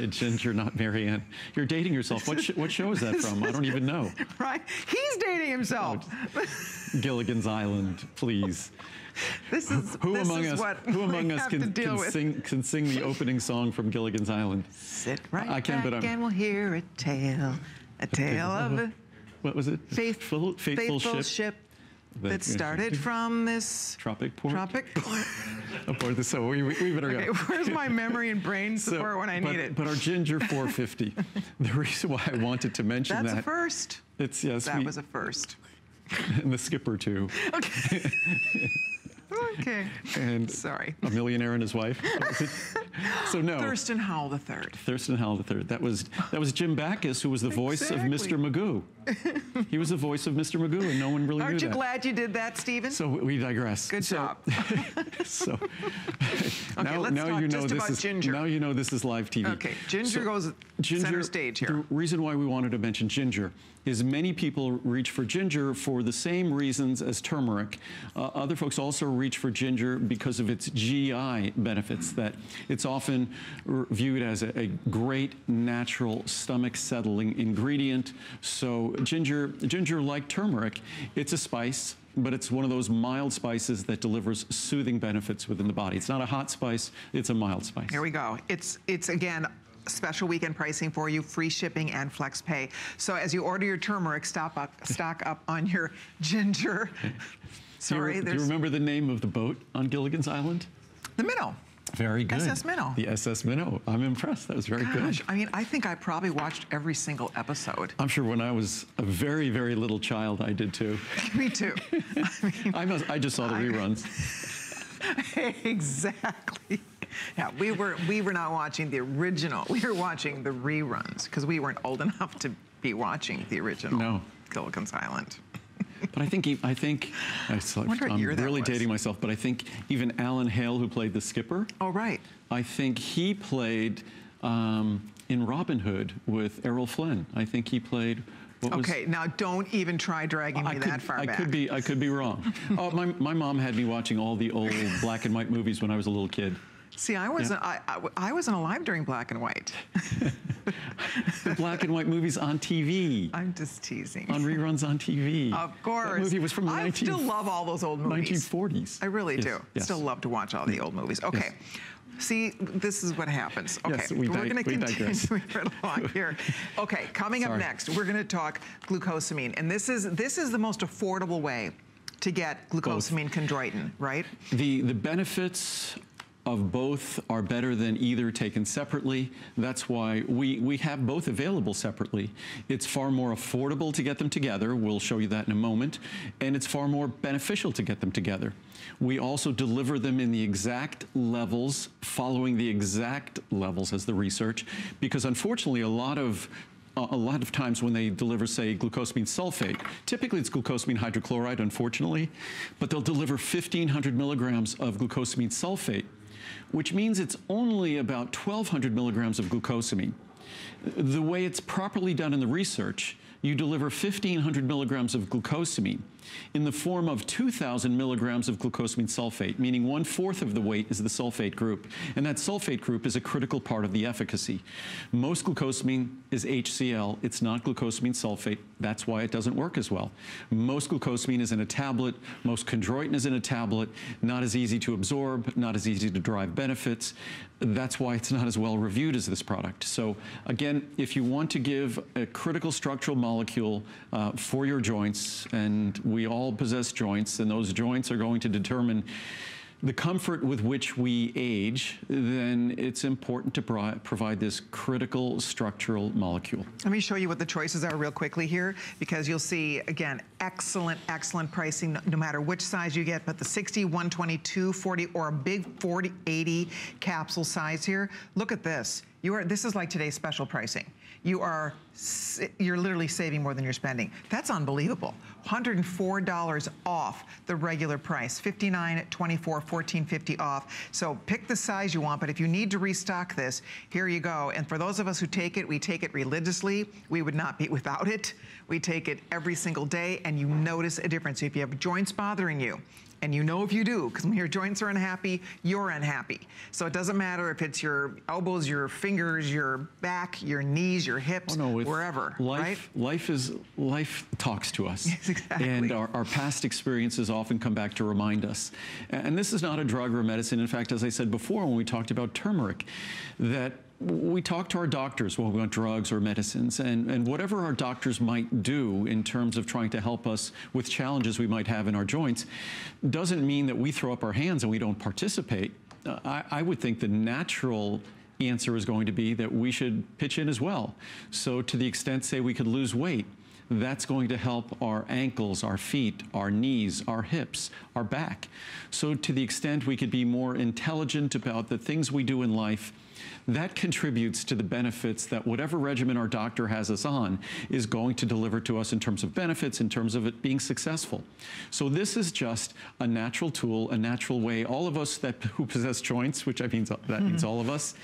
Ginger, not Marianne. You're dating yourself. What show is that from? I don't even know. Right? He's dating himself. Oh, Gilligan's Island, please. Who among us can sing the opening song from Gilligan's Island? Sit right I can, back and we'll hear a tale of a... What was it? Faithful ship that started from this tropic port. Of course, so we better go. Okay, where's my memory and brain support when I need it? But our Ginger 450. The reason why I wanted to mention that's a first. That was a first. And the skipper too. Okay. Okay. And sorry. A Millionaire and His Wife. So no. Thurston Howell III. Thurston Howell III. That was Jim Backus, who was the voice of Mr. Magoo. He was the voice of Mr. Magoo, and no one really knew that. Aren't you glad you did that, Stephen? So we digress. Good job. So okay, let's talk just about Ginger. Now you know this is live TV. Okay, Ginger goes center stage here. The reason why we wanted to mention Ginger is many people reach for Ginger for the same reasons as turmeric. Other folks also reach for Ginger because of its GI benefits, that it's often viewed as a great natural stomach settling ingredient. So Ginger, like turmeric, it's a spice, but it's one of those mild spices that delivers soothing benefits within the body. It's not a hot spice, it's a mild spice. Here we go. It's again, special weekend pricing for you, free shipping and flex pay. So as you order your turmeric, stock up on your Ginger. Sorry, do you remember the name of the boat on Gilligan's Island? The Minnow. Very good. SS Minnow. The SS Minnow. I'm impressed. That was very good. I mean, I think I probably watched every single episode. I'm sure when I was a very, very little child, I did too. Me too. I just saw the reruns. Exactly. Yeah, we were not watching the original. We were watching the reruns because we weren't old enough to be watching the original Gilligan's Island. But I think I'm really dating myself, but I think even Alan Hale, who played the skipper. Oh, right. I think he played in Robin Hood with Errol Flynn. I think he played. Okay, now don't even try dragging me that far back. I could be wrong. My mom had me watching all the old black and white movies when I was a little kid. See, I wasn't alive during black and white. The black and white movies on TV. I'm just teasing. On reruns on TV. Of course. That movie was from the I still love all those old movies. 1940s. I really do. Yes. Still love to watch all the old movies. Okay. Yes. See, this is what happens. Okay, yes, we're going to continue right along here. Okay, coming up next, we're going to talk glucosamine, and this is the most affordable way to get glucosamine chondroitin, right? The benefits of both are better than either taken separately. That's why we have both available separately. It's far more affordable to get them together. We'll show you that in a moment. And it's far more beneficial to get them together. We also deliver them in the exact levels, following the exact levels as the research, because unfortunately a lot of times when they deliver, say, glucosamine sulfate, typically it's glucosamine hydrochloride, unfortunately, but they'll deliver 1,500 milligrams of glucosamine sulfate, which means it's only about 1,200 milligrams of glucosamine. The way it's properly done in the research, you deliver 1,500 milligrams of glucosamine, in the form of 2,000 milligrams of glucosamine sulfate, meaning 1/4 of the weight is the sulfate group. And that sulfate group is a critical part of the efficacy. Most glucosamine is HCl. It's not glucosamine sulfate. That's why it doesn't work as well. Most glucosamine is in a tablet. Most chondroitin is in a tablet. Not as easy to absorb, not as easy to derive benefits. That's why it's not as well reviewed as this product. So again, if you want to give a critical structural molecule for your joints, and we all possess joints, and those joints are going to determine the comfort with which we age, then it's important to provide this critical structural molecule. Let me show you what the choices are real quickly here, because you'll see, again, excellent, excellent pricing no matter which size you get, but the 60, 122, 40, or a big 40, 80 capsule size here. Look at this. This is like today's special pricing. You're literally saving more than you're spending. That's unbelievable. $104 off the regular price. $59, $24, $14.50 off. So pick the size you want, but if you need to restock this, here you go. And for those of us who take it, we take it religiously. We would not be without it. We take it every single day, and you notice a difference. If you have joints bothering you, and you know if you do, because when your joints are unhappy, you're unhappy. So it doesn't matter if it's your elbows, your fingers, your back, your knees, your hips, wherever, right? Life talks to us. Yes, exactly. And our past experiences often come back to remind us. And this is not a drug or a medicine. In fact, as I said before when we talked about turmeric, that we talk to our doctors when we want drugs or medicines, and whatever our doctors might do in terms of trying to help us with challenges we might have in our joints doesn't mean that we throw up our hands and we don't participate. I would think the natural answer is going to be that we should pitch in as well. So to the extent, say, we could lose weight, that's going to help our ankles, our feet, our knees, our hips, our back. So to the extent we could be more intelligent about the things we do in life, that contributes to the benefits that whatever regimen our doctor has us on is going to deliver to us in terms of benefits, in terms of it being successful. So this is just a natural tool, a natural way. All of us who possess joints, which means all of us,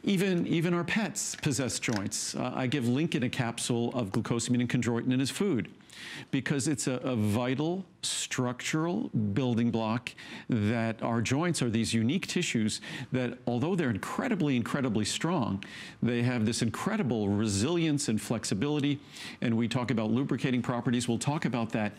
even our pets possess joints. I give Lincoln a capsule of glucosamine and chondroitin in his food because it's a vital structural building block, that our joints are these unique tissues that, although they're incredibly, incredibly strong, they have this incredible resilience and flexibility. And we talk about lubricating properties. We'll talk about that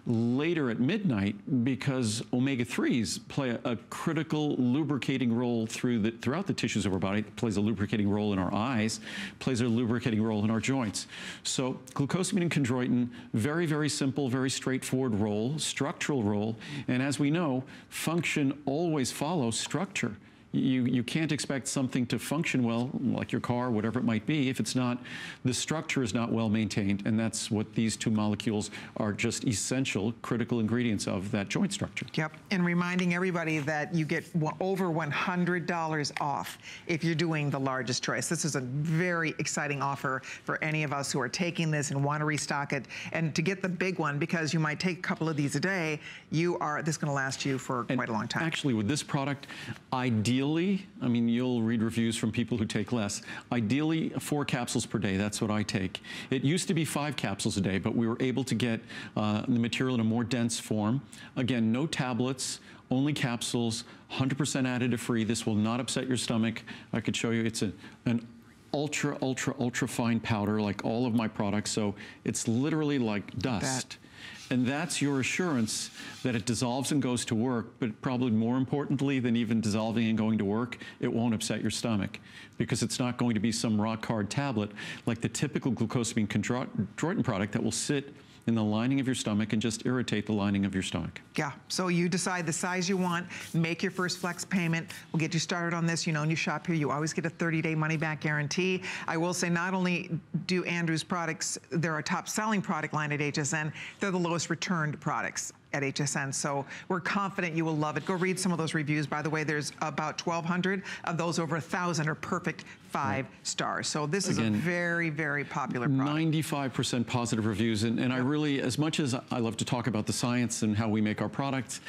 later at midnight, because omega-3s play a critical lubricating role throughout the tissues of our body. It plays a lubricating role in our eyes, plays a lubricating role in our joints. So glucosamine and chondroitin, very, very simple, very straightforward role, structural role, and as we know, function always follows structure. You can't expect something to function well, like your car, whatever it might be, if the structure is not well maintained, and that's what these two molecules are, just essential, critical ingredients of that joint structure. Yep, and reminding everybody that you get over $100 off if you're doing the largest choice. This is a very exciting offer for any of us who are taking this and want to restock it, and to get the big one, because you might take a couple of these a day, this is going to last you for quite a long time. Actually, with this product, ideally, I mean, you'll read reviews from people who take less. Ideally, 4 capsules per day, that's what I take. It used to be 5 capsules a day, but we were able to get the material in a more dense form. Again, no tablets, only capsules, 100% additive free. This will not upset your stomach. I could show you, it's an ultra, ultra, ultra fine powder like all of my products, so it's literally like dust. And that's your assurance that it dissolves and goes to work, but probably more importantly than even dissolving and going to work, it won't upset your stomach, because it's not going to be some rock hard tablet like the typical glucosamine chondroitin product that will sit in the lining of your stomach and just irritate the lining of your stomach. Yeah, so you decide the size you want, make your first flex payment. We'll get you started on this. You know, when you shop here, you always get a 30-day money-back guarantee. I will say, not only do Andrew's products, they're a top-selling product line at HSN, they're the lowest returned products at HSN, so we're confident you will love it. Go read some of those reviews. By the way, there's about 1,200 of those. Over 1,000 are perfect 5 stars. So this is a very, very popular product. 95% positive reviews, and I really, as much as I love to talk about the science and how we make our products,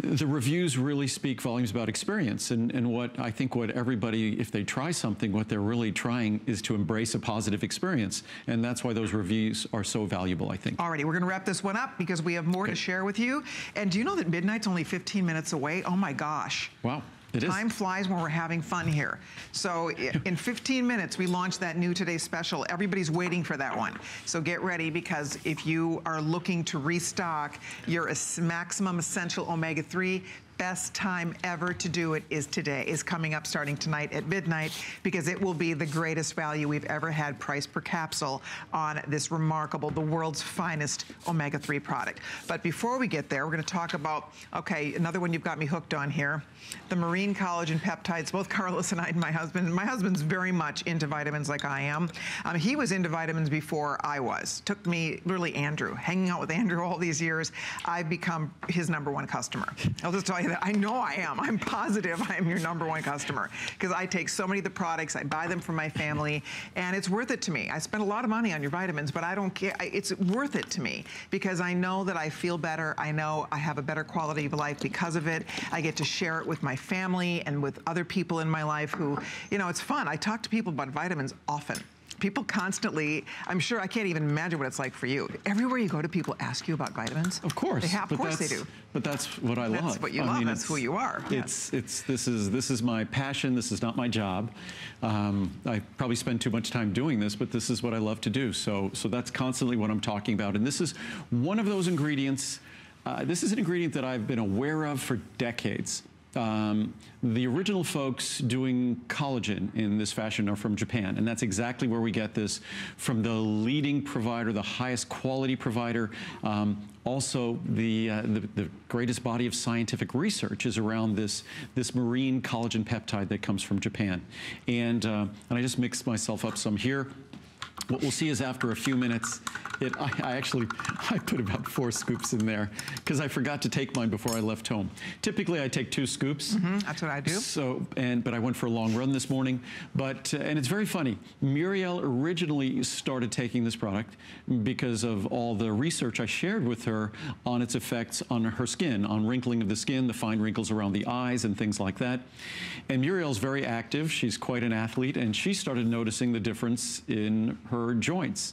the reviews really speak volumes about experience, and what I think what everybody, if they try something, what they're really trying is to embrace a positive experience, and that's why those reviews are so valuable, I think. Alrighty, we're gonna wrap this one up because we have more to share with you. And do you know that midnight's only 15 minutes away? Oh my gosh. Wow. It is. Time flies when we're having fun here. So in 15 minutes, we launch that new Today Special. Everybody's waiting for that one. So get ready, because if you are looking to restock your maximum essential omega-3, best time ever to do it is today, is coming up starting tonight at midnight, because it will be the greatest value we've ever had price per capsule on this remarkable, the world's finest omega-3 product. But before we get there, we're gonna talk about, okay, another one you've got me hooked on here, the marine collagen peptides. Both Carlos and I and my husband's very much into vitamins like I am. He was into vitamins before I was. Took me, literally Andrew, hanging out with Andrew all these years, I've become his #1 customer. I'll just tell you that. I know I am. I'm positive I am your #1 customer, because I take so many of the products, I buy them for my family, and it's worth it to me. I spend a lot of money on your vitamins, but I don't care. It's worth it to me, because I know that I feel better. I know I have a better quality of life because of it. I get to share it with my family and with other people in my life who, you know, it's fun. I talk to people about vitamins often. People constantly, I'm sure, I can't even imagine what it's like for you. Everywhere you go, do people ask you about vitamins? Of course. Of course they do. But that's what I love. That's what you love. That's who you are. This is my passion. This is not my job. I probably spend too much time doing this, but this is what I love to do. So that's constantly what I'm talking about. And this is one of those ingredients. This is an ingredient that I've been aware of for decades. The original folks doing collagen in this fashion are from Japan, and that's exactly where we get this, from the leading provider, the highest quality provider. Also, the greatest body of scientific research is around this marine collagen peptide that comes from Japan. And I just mixed myself up some here. What we'll see is after a few minutes, I put about 4 scoops in there because I forgot to take mine before I left home. Typically, I take 2 scoops. That's what I do. So, but I went for a long run this morning. But and it's very funny. Muriel originally started taking this product because of all the research I shared with her on its effects on her skin, on wrinkling of the skin, the fine wrinkles around the eyes, and things like that. And Muriel's very active. She's quite an athlete, and she started noticing the difference in her joints.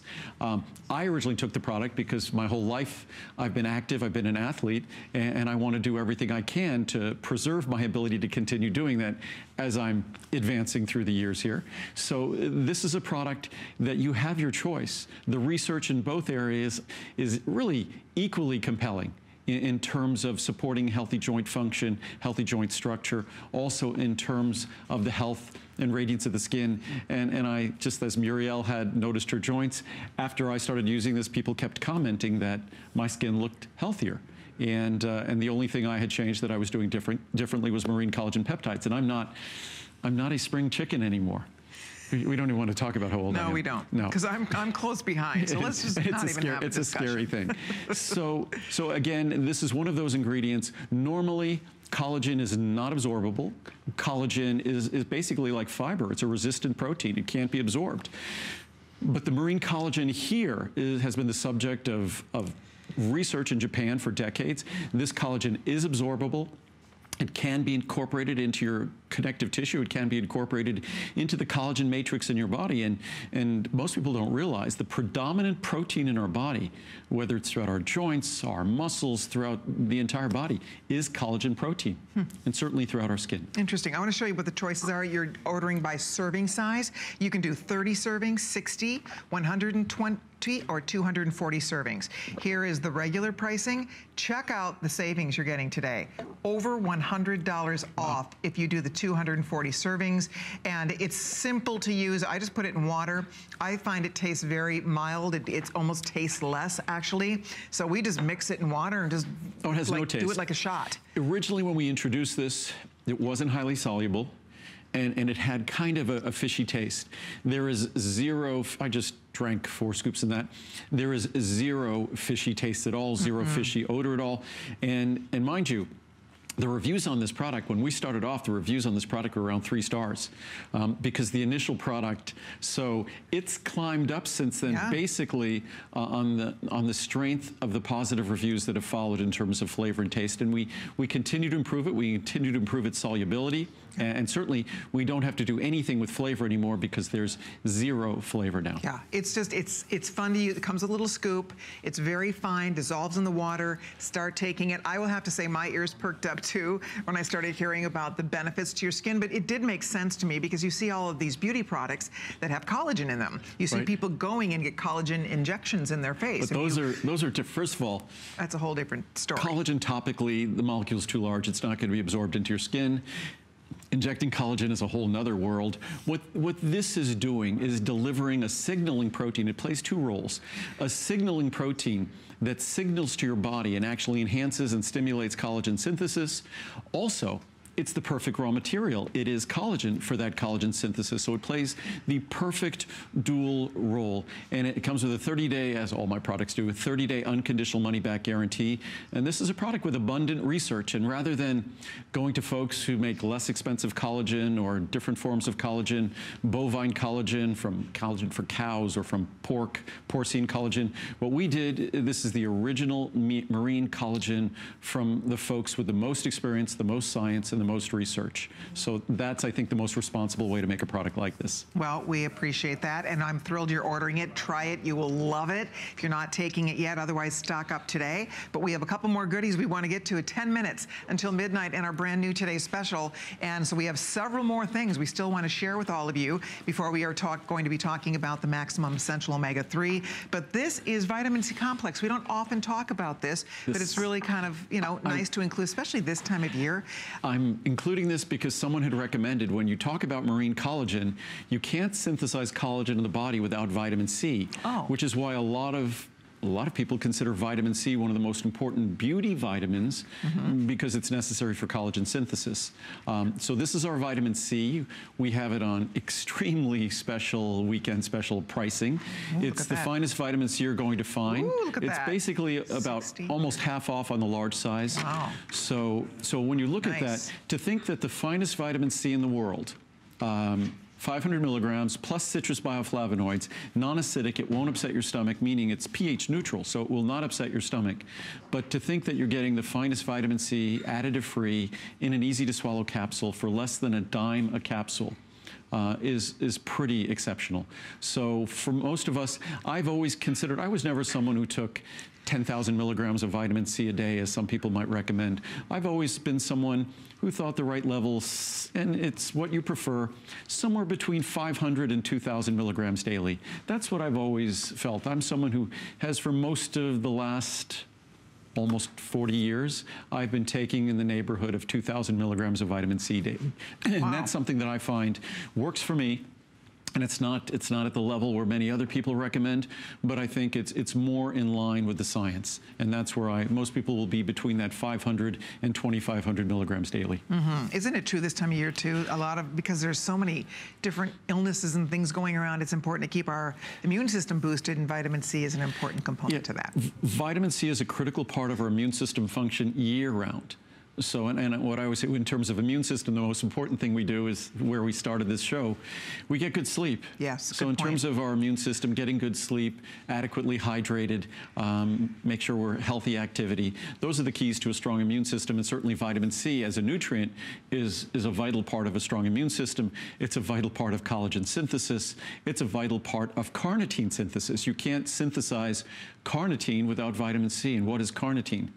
I originally took the product because my whole life I've been active, I've been an athlete, and I want to do everything I can to preserve my ability to continue doing that as I'm advancing through the years here. So this is a product that you have your choice. The research in both areas is really equally compelling in terms of supporting healthy joint function, healthy joint structure, also in terms of the health and radiance of the skin. And I, just as Muriel had noticed her joints, after I started using this, people kept commenting that my skin looked healthier. And the only thing I had changed that I was doing differently was marine collagen peptides. And I'm not a spring chicken anymore. We don't even want to talk about how old I am. No, we don't. No, because I'm close behind. So let's just not even have a discussion. It's a scary thing. So again, this is one of those ingredients. Normally, collagen is not absorbable. Collagen is basically like fiber. It's a resistant protein. It can't be absorbed. But the marine collagen here has been the subject of research in Japan for decades. This collagen is absorbable. It can be incorporated into your connective tissue. It can be incorporated into the collagen matrix in your body. And most people don't realize the predominant protein in our body, whether it's throughout our joints, our muscles, throughout the entire body, is collagen protein, and certainly throughout our skin. Interesting. I want to show you what the choices are. You're ordering by serving size. You can do 30 servings, 60, 120, or 240 servings. Here is the regular pricing. Check out the savings you're getting today. Over $100 off if you do the 240 servings. And it's simple to use. I just put it in water. I find it tastes very mild. It almost tastes less, actually. So we just mix it in water and just it has no taste. Do it like a shot. Originally, when we introduced this, it wasn't highly soluble. And it had kind of a fishy taste. There is zero, I just drank 4 scoops in that. There is zero fishy taste at all, zero fishy odor at all. And mind you, the reviews on this product, when we started off, the reviews on this product were around 3 stars because the initial product, so it's climbed up since then, basically on the strength of the positive reviews that have followed in terms of flavor and taste. And we continue to improve it. We continue to improve its solubility. And certainly, we don't have to do anything with flavor anymore because there's 0 flavor now. Yeah, it's just, it's fun to use. It comes with a little scoop. It's very fine, dissolves in the water. Start taking it. I will have to say my ears perked up too when I started hearing about the benefits to your skin, but it did make sense to me because you see all of these beauty products that have collagen in them. You see people going and get collagen injections in their face. But those are, first of all, that's a whole different story. Collagen topically, the molecule's too large. It's not going to be absorbed into your skin. Injecting collagen is a whole nother world. What this is doing is delivering a signaling protein. It plays 2 roles. A signaling protein that signals to your body and actually enhances and stimulates collagen synthesis. Also, it's the perfect raw material. It is collagen for that collagen synthesis. So it plays the perfect dual role. And it comes with a 30-day, as all my products do, a 30-day unconditional money-back guarantee. And this is a product with abundant research. And rather than going to folks who make less expensive collagen or different forms of collagen, bovine collagen from collagen for cows or from pork, porcine collagen, what we did, this is the original marine collagen from the folks with the most experience, the most science, and the most research. So that's, I think, the most responsible way to make a product like this. Well, we appreciate that, and I'm thrilled you're ordering it. Try it. You will love it if you're not taking it yet. Otherwise, stock up today. But we have a couple more goodies we want to get to at 10 minutes until midnight in our brand new Today Special. And so we have several more things we still want to share with all of you before we are going to be talking about the Maximum Essential Omega-3. But this is vitamin C complex. We don't often talk about this, but it's really kind of, you know, nice to include, especially this time of year. I'm including this because someone had recommended when you talk about marine collagen, you can't synthesize collagen in the body without vitamin C, which is why a lot of people consider vitamin C one of the most important beauty vitamins because it's necessary for collagen synthesis. So this is our vitamin C. We have it on extremely special, weekend special pricing. It's the finest vitamin C you're going to find. Ooh, look at it's basically about 60. almost half off on the large size. Wow. So when you look at that, to think that the finest vitamin C in the world, 500 milligrams plus citrus bioflavonoids, non-acidic, it won't upset your stomach, meaning it's pH neutral, so it will not upset your stomach. But to think that you're getting the finest vitamin C, additive-free, in an easy-to-swallow capsule for less than $0.10 a capsule is pretty exceptional. So for most of us, I've always considered, I was never someone who took 10,000 milligrams of vitamin C a day, as some people might recommend. I've always been someone who thought the right levels, and it's what you prefer, somewhere between 500 and 2,000 milligrams daily. That's what I've always felt. I'm someone who has, for most of the last almost 40 years, I've been taking in the neighborhood of 2,000 milligrams of vitamin C daily. And that's something that I find works for me. And it's not at the level where many other people recommend, but I think it's more in line with the science. And that's where most people will be between that 500 and 2,500 milligrams daily. Isn't it true this time of year too? Because there's so many different illnesses and things going around, it's important to keep our immune system boosted, and vitamin C is an important component to that. Vitamin C is a critical part of our immune system function year-round. So, and what I always say in terms of immune system, the most important thing we do is where we started this show. We get good sleep. Yes, so in terms of our immune system, getting good sleep, adequately hydrated, make sure we're healthy activity. Those are the keys to a strong immune system, and certainly vitamin C as a nutrient is a vital part of a strong immune system. It's a vital part of collagen synthesis. It's a vital part of carnitine synthesis. You can't synthesize carnitine without vitamin C. And what is carnitine?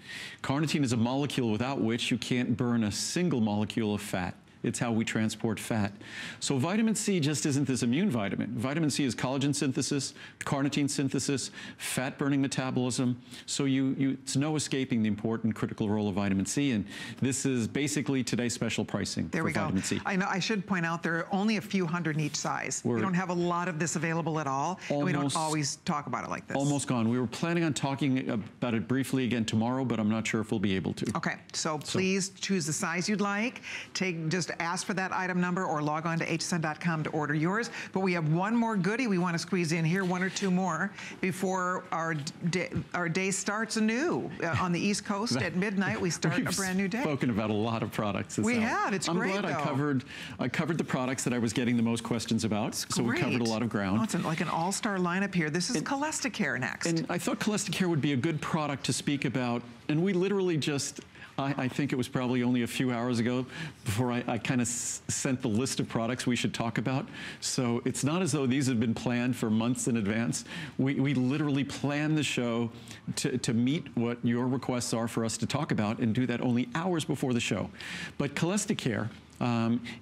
Carnitine is a molecule without which you can't burn a single molecule of fat. It's how we transport fat. So vitamin C just isn't this immune vitamin. Vitamin C is collagen synthesis, carnitine synthesis, fat-burning metabolism. So it's no escaping the important critical role of vitamin C. And this is basically today's special pricing for vitamin C. I know. I should point out there are only a few hundred in each size. We don't have a lot of this available at all. And we don't always talk about it like this. Almost gone. We were planning on talking about it briefly again tomorrow, but I'm not sure if we'll be able to. Okay. So please choose the size you'd like. Take just just ask for that item number or log on to hsn.com to order yours. But we have one more goodie we want to squeeze in here, one or two more, before our day starts anew. On the East Coast at midnight, we start a brand new day. We've spoken about a lot of products. We have. It's great, I'm glad I covered the products that I was getting the most questions about. So we covered a lot of ground. Oh, it's like an all-star lineup here. This is Cholestericare next. And I thought Cholestericare would be a good product to speak about. And we literally just, I think it was probably only a few hours ago before I kind of sent the list of products we should talk about. So it's not as though these have been planned for months in advance. We literally plan the show to meet what your requests are for us to talk about, and do that only hours before the show. But Cholestericare,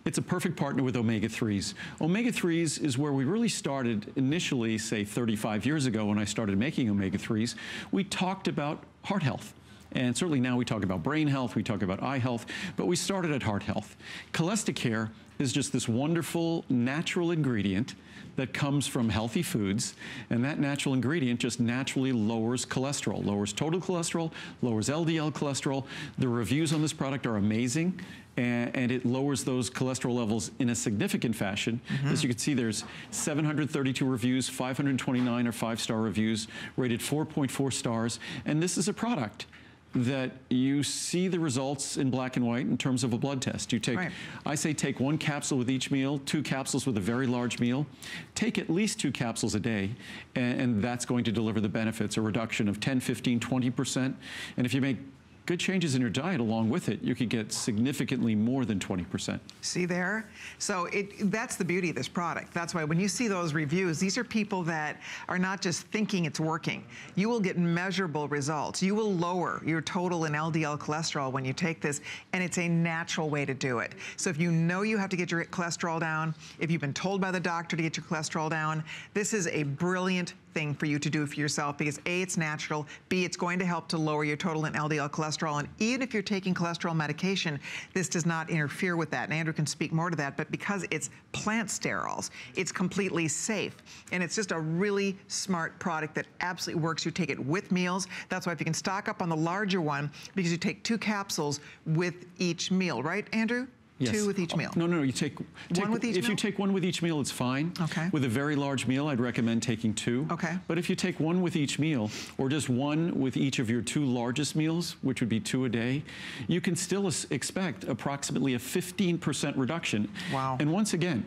it's a perfect partner with omega-3s. Omega-3s is where we really started initially, say 35 years ago when I started making omega-3s. We talked about heart health. And certainly now we talk about brain health, we talk about eye health, but we started at heart health. Cholestericare is just this wonderful natural ingredient that comes from healthy foods, and that natural ingredient just naturally lowers cholesterol, lowers total cholesterol, lowers LDL cholesterol. The reviews on this product are amazing, and it lowers those cholesterol levels in a significant fashion. As you can see, there's 732 reviews, 529 are 5-star reviews, rated 4.4 stars, and this is a product that you see the results in black and white in terms of a blood test. You take, I say take 1 capsule with each meal, 2 capsules with a very large meal. Take at least 2 capsules a day, and that's going to deliver the benefits, a reduction of 10, 15, 20%. And if you make good changes in your diet along with it, you could get significantly more than 20%. See there? So that's the beauty of this product. That's why when you see those reviews, these are people that are not just thinking it's working. You will get measurable results. You will lower your total and LDL cholesterol when you take this, and it's a natural way to do it. So if you know you have to get your cholesterol down, if you've been told by the doctor to get your cholesterol down, this is a brilliant thing for you to do for yourself, because A, it's natural, B, it's going to help to lower your total and LDL cholesterol, and even if you're taking cholesterol medication, this does not interfere with that, and Andrew can speak more to that, but because it's plant sterols, it's completely safe, and it's just a really smart product that absolutely works. You take it with meals. That's why if you can stock up on the larger one, because you take 2 capsules with each meal, right, Andrew? Yes. 2 with each meal. No, you take 1 with each meal? If you take 1 with each meal, it's fine. Okay. With a very large meal, I'd recommend taking 2. Okay. But if you take 1 with each meal, or just 1 with each of your 2 largest meals, which would be 2 a day, you can still expect approximately a 15% reduction. Wow. And once again,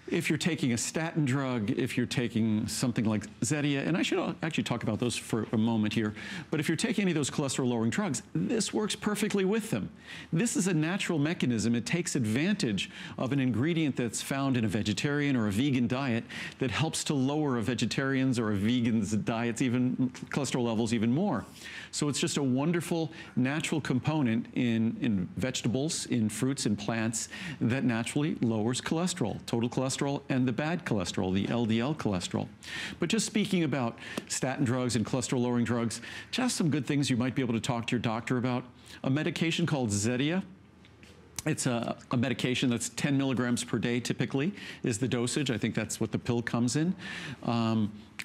if you're taking a statin drug, if you're taking something like Zetia, and I should actually talk about those for a moment here, but if you're taking any of those cholesterol-lowering drugs, this works perfectly with them. This is a natural mechanism. It takes advantage of an ingredient that's found in a vegetarian or a vegan diet that helps to lower a vegetarian's or a vegan's diet's cholesterol levels even more. So it's just a wonderful natural component in vegetables, in fruits and plants that naturally lowers cholesterol, total cholesterol, and the bad cholesterol, the LDL cholesterol. But just speaking about statin drugs and cholesterol-lowering drugs, just some good things you might be able to talk to your doctor about. A medication called Zetia. It's a medication that's 10 milligrams per day typically is the dosage. I think that's what the pill comes in.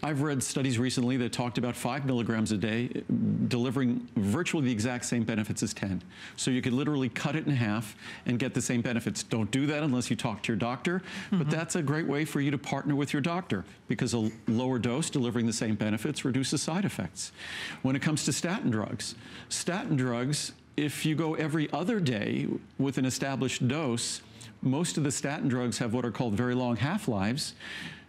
I've read studies recently that talked about 5 milligrams a day delivering virtually the exact same benefits as 10. So you could literally cut it in half and get the same benefits. Don't do that unless you talk to your doctor, but that's a great way for you to partner with your doctor, because a lower dose delivering the same benefits reduces side effects. When it comes to statin drugs, if you go every other day with an established dose, most of the statin drugs have what are called very long half-lives.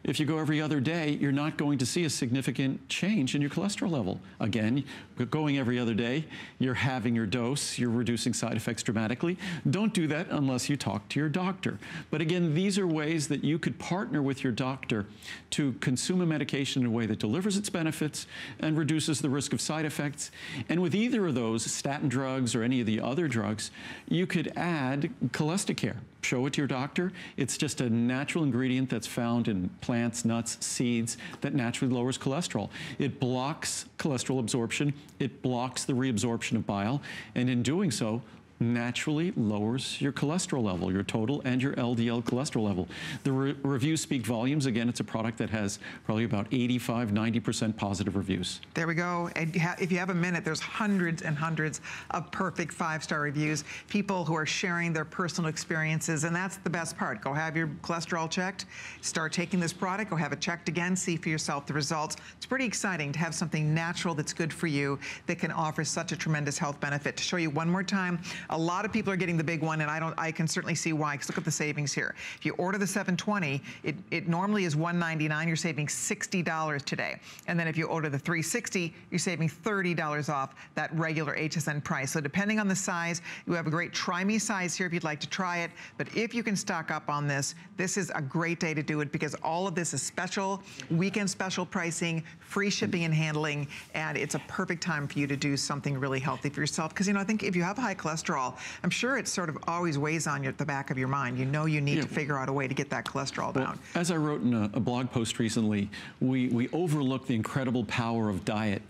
If you go every other day, you're not going to see a significant change in your cholesterol level. Again, going every other day, you're having your dose, you're reducing side effects dramatically. Don't do that unless you talk to your doctor. But again, these are ways that you could partner with your doctor to consume a medication in a way that delivers its benefits and reduces the risk of side effects. And with either of those, statin drugs or any of the other drugs, you could add Cholestericare. Show it to your doctor. It's just a natural ingredient that's found in plants, nuts, seeds that naturally lowers cholesterol. It blocks cholesterol absorption. It blocks the reabsorption of bile. And in doing so, naturally lowers your cholesterol level, your total and your LDL cholesterol level. The reviews speak volumes. Again, it's a product that has probably about 85, 90% positive reviews. There we go. And if you have a minute, there's hundreds and hundreds of perfect 5-star reviews. People who are sharing their personal experiences, and that's the best part. Go have your cholesterol checked, start taking this product, go have it checked again, see for yourself the results. It's pretty exciting to have something natural that's good for you that can offer such a tremendous health benefit. To show you one more time, a lot of people are getting the big one, and I can certainly see why, because look at the savings here. If you order the 720, it normally is $199. You're saving $60 today. And then if you order the 360, you're saving $30 off that regular HSN price. So depending on the size, you have a great try me size here if you'd like to try it. But if you can stock up on this, this is a great day to do it, because all of this is special, weekend special pricing, free shipping and handling, and it's a perfect time for you to do something really healthy for yourself. Because, you know, I think if you have high cholesterol, I'm sure it sort of always weighs on you at the back of your mind. You know you need to figure out a way to get that cholesterol down. As I wrote in a blog post recently, we overlook the incredible power of diet.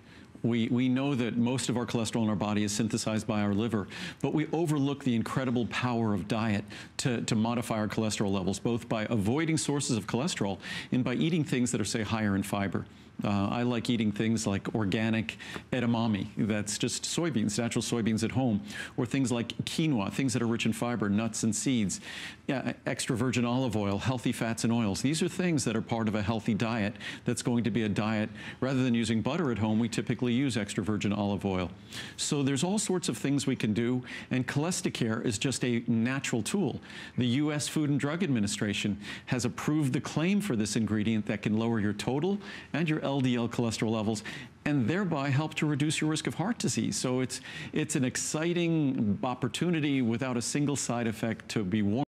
We know that most of our cholesterol in our body is synthesized by our liver, but we overlook the incredible power of diet to modify our cholesterol levels, both by avoiding sources of cholesterol and by eating things that are, say, higher in fiber. I like eating things like organic edamame, that's just soybeans, natural soybeans at home, or things like quinoa, things that are rich in fiber, nuts and seeds, extra virgin olive oil, healthy fats and oils. These are things that are part of a healthy diet that's going to be a diet. Rather than using butter at home, we typically use extra virgin olive oil. So there's all sorts of things we can do, and Cholestericare is just a natural tool. The U.S. Food and Drug Administration has approved the claim for this ingredient that can lower your total and your LDL cholesterol levels, and thereby help to reduce your risk of heart disease. So it's an exciting opportunity without a single side effect to be warned.